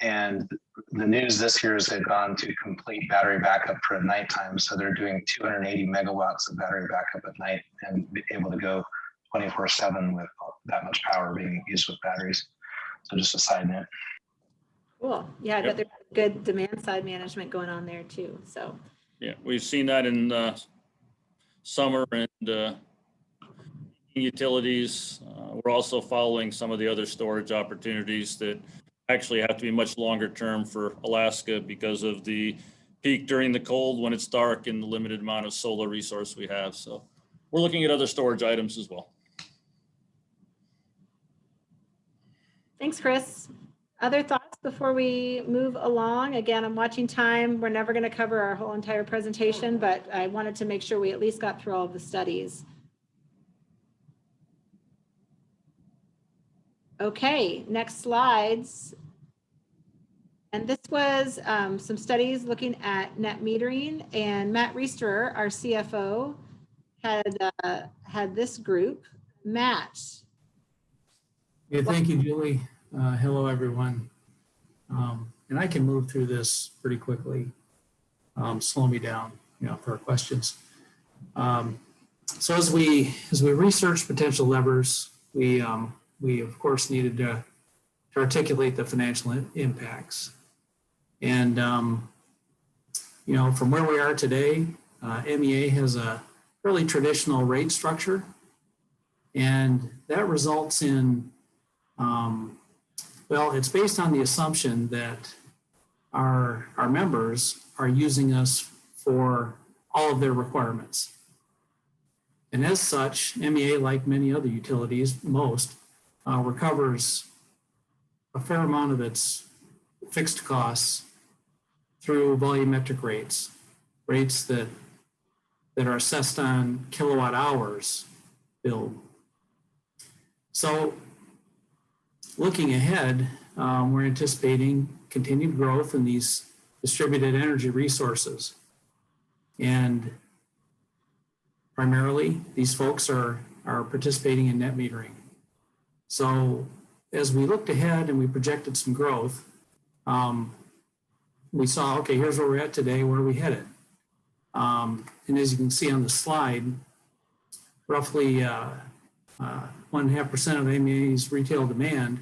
And the news this year is they've gone to complete battery backup for nighttime. So they're doing 280 megawatts of battery backup at night and be able to go 24/7 with that much power being used with batteries. So just a side note. Cool. Yeah, I bet there's good demand side management going on there too. So yeah, we've seen that in summer and utilities. We're also following some of the other storage opportunities that actually have to be much longer term for Alaska because of the peak during the cold when it's dark and the limited amount of solar resource we have. So we're looking at other storage items as well. thanks, Chris. Other thoughts before we move along? Again, I'm watching time. We're never going to cover our whole entire presentation, but I wanted to make sure we at least got through all of the studies. Okay, next slides. And this was some studies looking at net metering, and Matt Reisterer, our CFO, had this group. Matt. Yeah, thank you, Julie. Hello, everyone. And I can move through this pretty quickly. Slow me down, for questions. So as we research potential levers, we of course needed to articulate the financial impacts. And from where we are today, MEA has a fairly traditional rate structure, and that results in well, it's based on the assumption that our members are using us for all of their requirements. And as such, MEA, like many other utilities, most, recovers a fair amount of its fixed costs through volumetric rates that are assessed on kilowatt hours billed. So looking ahead, we're anticipating continued growth in these distributed energy resources. And primarily, these folks are participating in net metering. So as we looked ahead and we projected some growth, we saw, okay, here's where we're at today, where are we headed? And as you can see on the slide, roughly 1.5% of MEA's retail demand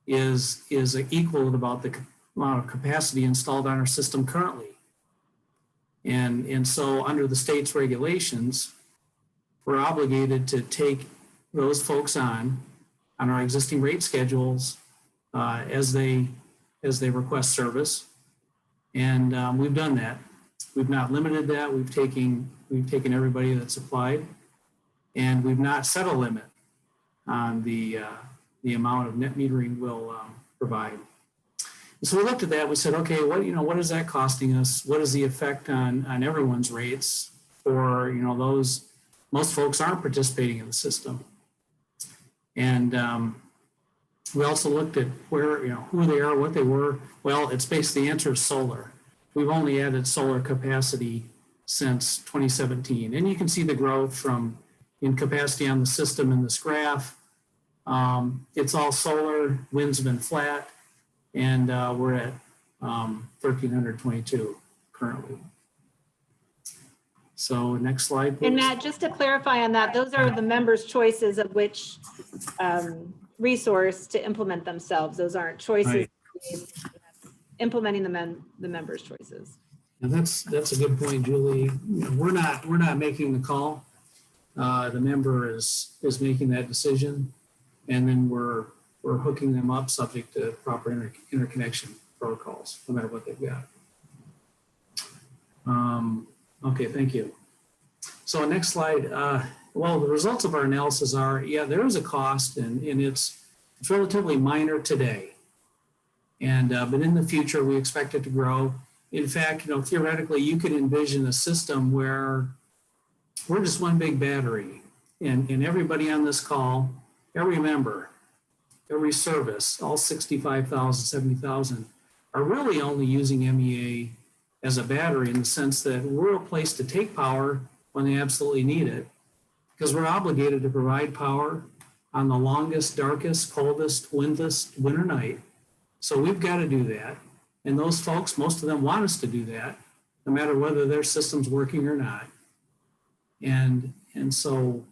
is equal to about the amount of capacity installed on our system currently. And so under the state's regulations, we're obligated to take those folks on our existing rate schedules as they request service. And we've done that. We've not limited that. We've taken everybody that's applied, and we've not set a limit on the amount of net metering we'll provide. And so we looked at that. We said, okay, what is that costing us? What is the effect on everyone's rates? for, those, most folks aren't participating in the system. And we also looked at where, who they are, what they were. Well, it's basically the answer is solar. We've only added solar capacity since 2017. And you can see the growth in capacity on the system in this graph. It's all solar, wind's been flat, and we're at 1,322 currently. So next slide, please. And Matt, just to clarify on that, those are the members' choices of which resource to implement themselves. Those aren't choices. Right. Implementing the members' choices. And that's a good point, Julie. We're not making the call. The member is making that decision, and then we're hooking them up subject to proper interconnection protocols, no matter what they've got. Okay, thank you. So next slide. Well, the results of our analysis are, there is a cost, and it's relatively minor today. And but in the future, we expect it to grow. In fact, theoretically, you could envision a system where we're just one big battery, and everybody on this call, every member, every service, all 65,000, 70,000, are really only using MEA as a battery in the sense that we're a place to take power when they absolutely need it, because we're obligated to provide power on the longest, darkest, coldest, windiest winter night. So we've got to do that. And those folks, most of them want us to do that, no matter whether their system's working or not. And so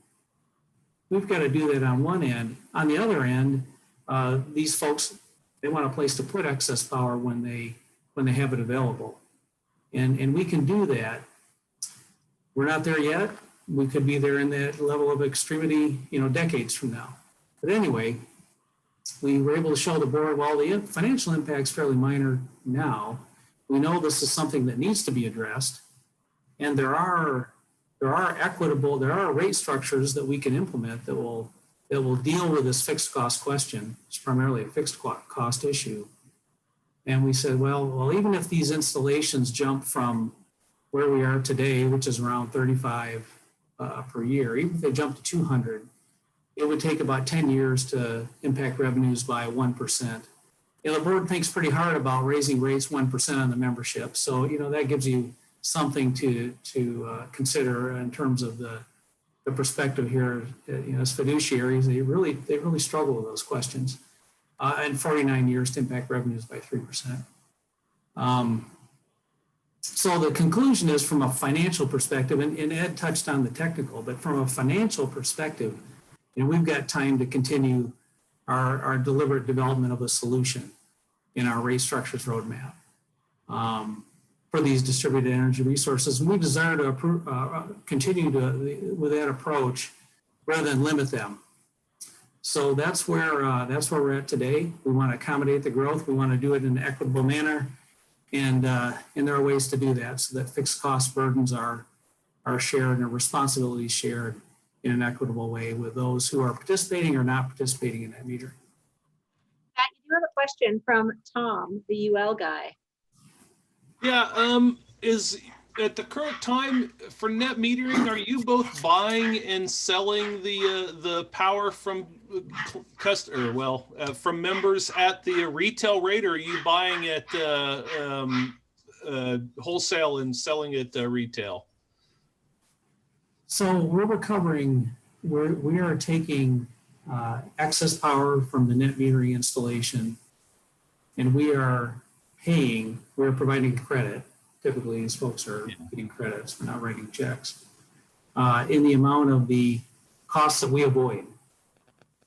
we've got to do that on one end. On the other end, these folks, they want a place to put excess power when they have it available. And we can do that. We're not there yet. We could be there in that level of extremity, decades from now. But anyway, we were able to show the board, well, the financial impact's fairly minor now. We know this is something that needs to be addressed. And there are rate structures that we can implement that will deal with this fixed cost question. It's primarily a fixed cost issue. And we said, well, even if these installations jump from where we are today, which is around 35 per year, even if they jump to 200, it would take about 10 years to impact revenues by 1%. The board thinks pretty hard about raising rates 1% on the membership. So, that gives you something to consider in terms of the perspective here. As fiduciaries, they really struggle with those questions. And 49 years to impact revenues by 3%. So the conclusion is, from a financial perspective, and Ed touched on the technical, but from a financial perspective, we've got time to continue our deliberate development of a solution in our rate structures roadmap for these distributed energy resources. And we desire to continue with that approach rather than limit them. So that's where we're at today. We want to accommodate the growth. We want to do it in an equitable manner, and there are ways to do that so that fixed cost burdens are shared and responsibilities shared in an equitable way with those who are participating or not participating in that metering. Matt, you do have a question from Tom, the UL guy. Yeah, is at the current time for net metering, are you both buying and selling the power from from members at the retail rate, or are you buying it wholesale and selling it retail? So we are taking excess power from the net metering installation, and we're providing credit. Typically, these folks are getting credits. We're not writing checks in the amount of the costs that we avoid.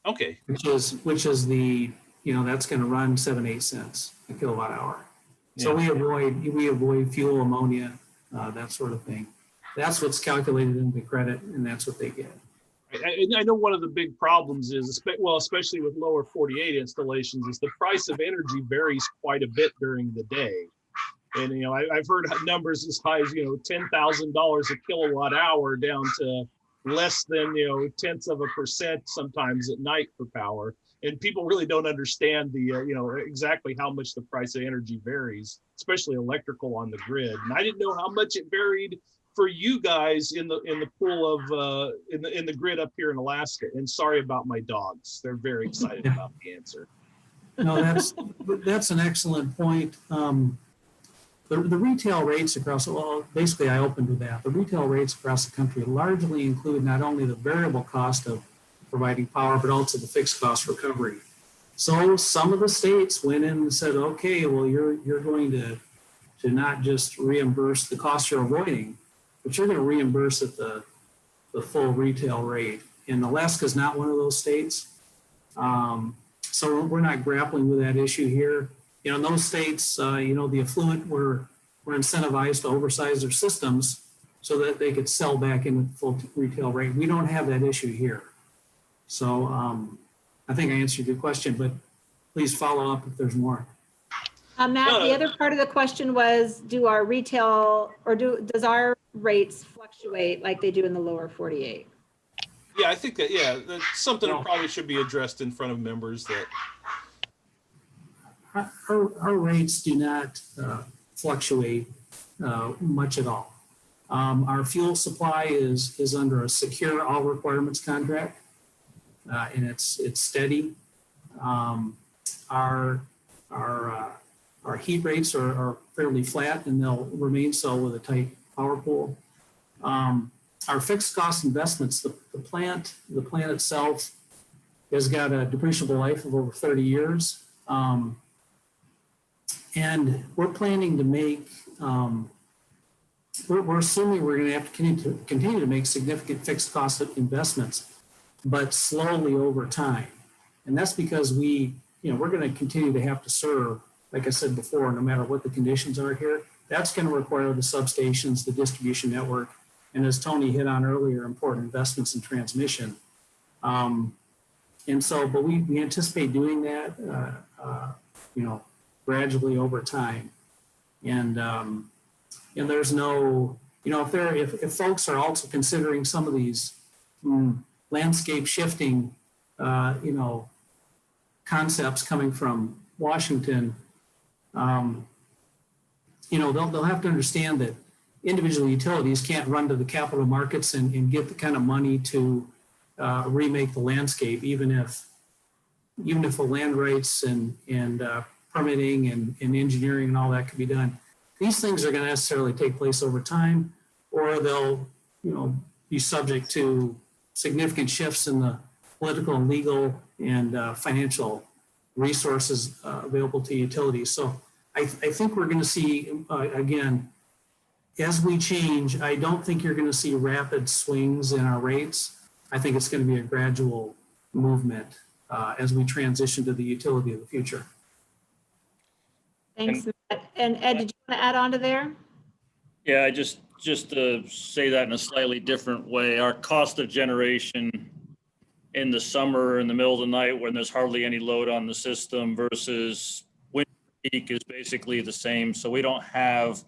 Okay. Which is the, that's going to run 7-8 cents a kilowatt hour. So we avoid fuel, ammonia, that sort of thing. That's what's calculated into the credit, and that's what they get. I know one of the big problems is, especially with lower 48 installations, is the price of energy varies quite a bit during the day. And, I've heard numbers as high as, $10,000 a kilowatt hour down to less than, 0.1% sometimes at night for power. And people really don't understand the, exactly how much the price of energy varies, especially electrical on the grid. And I didn't know how much it varied for you guys in the pool of in the grid up here in Alaska. And sorry about my dogs; they're very excited about the answer. No, that's an excellent point. The retail rates across, well, basically I opened with that. The retail rates across the country largely include not only the variable cost of providing power, but also the fixed cost recovery. So some of the states went in and said, okay, well, you're going to not just reimburse the cost you're avoiding, but you're going to reimburse at the full retail rate. And Alaska is not one of those states. So we're not grappling with that issue here. You know, in those states, the affluent were incentivized to oversize their systems so that they could sell back in the full retail rate. We don't have that issue here. So I think I answered your question, but please follow up if there's more. Matt, the other part of the question was, do our retail does our rates fluctuate like they do in the lower 48? Yeah, I think that, that's something that probably should be addressed in front of members. That our rates do not fluctuate much at all. Our fuel supply is under a secure all requirements contract, and it's steady. Our heat rates are fairly flat, and they'll remain so with a tight power pool. Our fixed cost investments, the plant itself has got a depreciable life of over 30 years. And we're planning to make, we're assuming we're going to have to continue to make significant fixed cost investments, but slowly over time. And that's because we're going to continue to have to serve, like I said before, no matter what the conditions are here. That's going to require the substations, the distribution network, and as Tony hit on earlier, important investments in transmission. And so, but we anticipate doing that, gradually over time. And there's no, if folks are also considering some of these landscape shifting, concepts coming from Washington, they'll have to understand that individual utilities can't run to the capital markets and get the kind of money to remake the landscape, even if the land rights and permitting and engineering and all that can be done. These things are going to necessarily take place over time, or they'll be subject to significant shifts in the political and legal and financial resources available to utilities. So I think we're going to see, again, as we change, I don't think you're going to see rapid swings in our rates. I think it's going to be a gradual movement as we transition to the utility of the future. Thanks, Matt. And Ed, did you want to add on to there? Yeah, just to say that in a slightly different way, our cost of generation in the summer, in the middle of the night when there's hardly any load on the system versus winter peak is basically the same. So we don't have,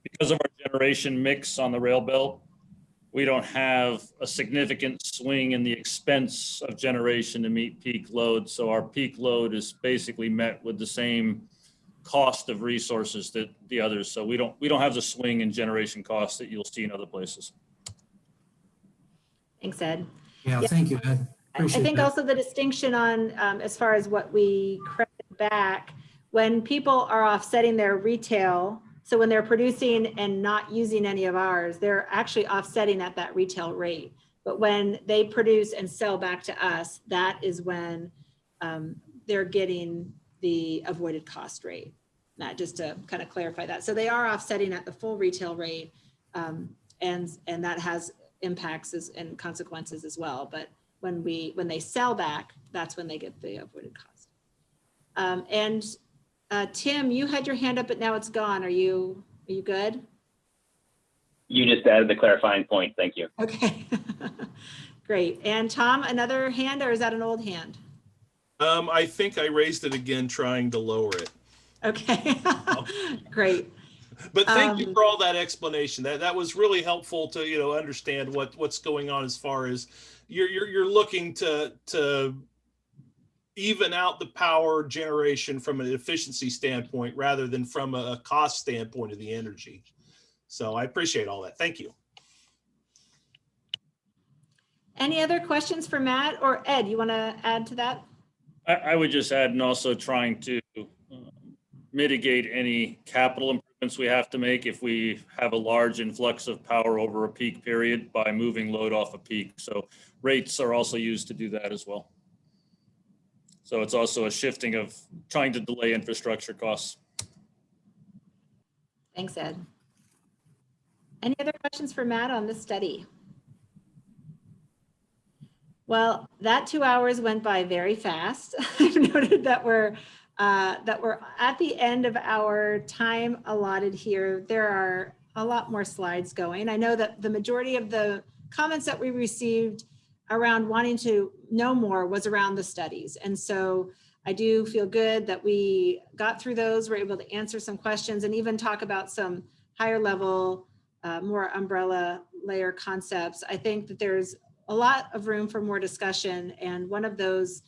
because of our generation mix on the rail belt, we don't have a significant swing in the expense of generation to meet peak load. So our peak load is basically met with the same cost of resources that the others. So we don't have the swing in generation costs that you'll see in other places. Thanks, Ed. Yeah. Thank you, Ed. I think also the distinction on as far as what we credit back, when people are offsetting their retail, so when they're producing and not using any of ours, they're actually offsetting at that retail rate. But when they produce and sell back to us, that is when they're getting the avoided cost rate. Not just to kind of clarify that. So they are offsetting at the full retail rate, and that has impacts and consequences as well. But when they sell back, that's when they get the avoided cost. Tim, you had your hand up, but now it's gone. Are you good? You just added the clarifying point. Thank you. Okay, great. And Tom, another hand, or is that an old hand? I think I raised it again, trying to lower it. Okay, great. But thank you for all that explanation. That was really helpful to understand what's going on as far as you're looking to even out the power generation from an efficiency standpoint rather than from a cost standpoint of the energy. So I appreciate all that. Thank you. Any other questions for Matt or Ed? You want to add to that? I would just add, and also trying to mitigate any capital improvements we have to make if we have a large influx of power over a peak period by moving load off a peak. So rates are also used to do that as well. So it's also a shifting of trying to delay infrastructure costs. Thanks, Ed. Any other questions for Matt on this study? Well, that 2 hours went by very fast. I've noted that we're at the end of our time allotted here. There are a lot more slides going. I know that the majority of the comments that we received around wanting to know more was around the studies. And so I do feel good that we got through those. We're able to answer some questions and even talk about some higher level, more umbrella layer concepts. I think that there's a lot of room for more discussion. And one of those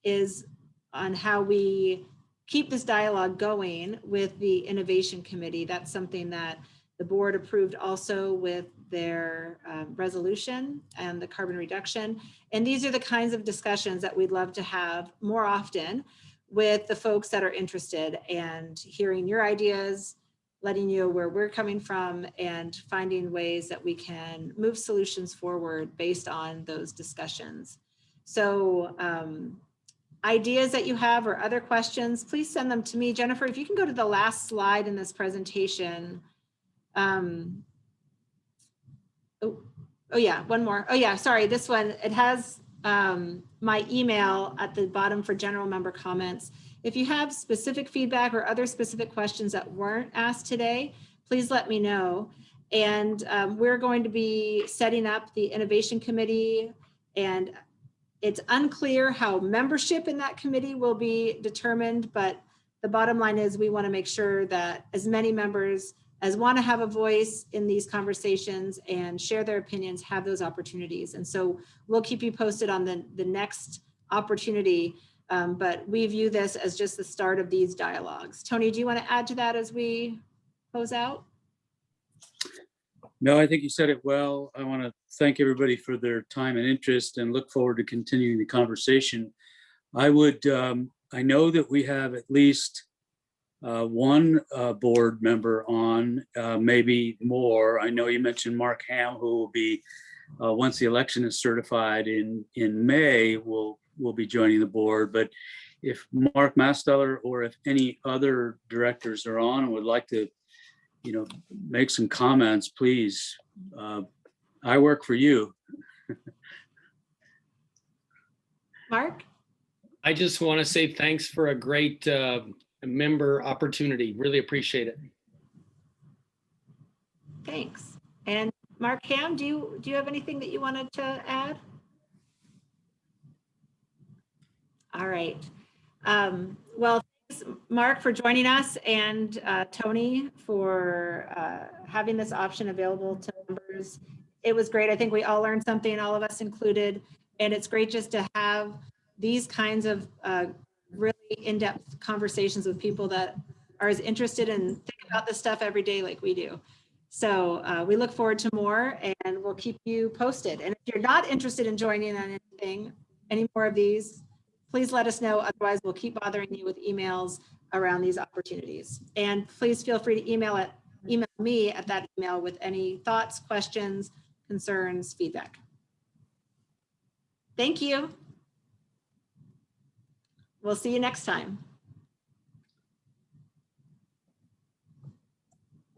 is on how we keep this dialogue going with the Innovation Committee. That's something that the board approved also with their resolution and the carbon reduction. And these are the kinds of discussions that we'd love to have more often with the folks that are interested, and hearing your ideas, letting you know where we're coming from, and finding ways that we can move solutions forward based on those discussions. So ideas that you have or other questions, please send them to me. Jennifer, if you can go to the last slide in this presentation. Oh yeah, one more. Oh yeah, sorry, this one, it has my email at the bottom for general member comments. If you have specific feedback or other specific questions that weren't asked today, please let me know. And we're going to be setting up the Innovation Committee, and it's unclear how membership in that committee will be determined, but the bottom line is we want to make sure that as many members as want to have a voice in these conversations and share their opinions have those opportunities. And so we'll keep you posted on the next opportunity, but we view this as just the start of these dialogues. Tony, do you want to add to that as we close out? No, I think you said it well. I want to thank everybody for their time and interest and look forward to continuing the conversation. I know that we have at least one board member on, maybe more. I know you mentioned Mark Ham, who will be, once the election is certified in May, will be joining the board. But if Mark Masteller or if any other directors are on and would like to, make some comments, please. I work for you. Mark? I just want to say thanks for a great member opportunity. Really appreciate it. Thanks. And Mark Ham, do you have anything that you wanted to add? All right. Well, thanks, Mark, for joining us, and Tony for having this option available to members. It was great. I think we all learned something, all of us included, and it's great just to have these kinds of really in-depth conversations with people that are as interested and think about this stuff every day like we do. So we look forward to more, and we'll keep you posted. And if you're not interested in joining on any more of these, please let us know. Otherwise, we'll keep bothering you with emails around these opportunities. And please feel free to email me at that email with any thoughts, questions, concerns, feedback. Thank you. We'll see you next time.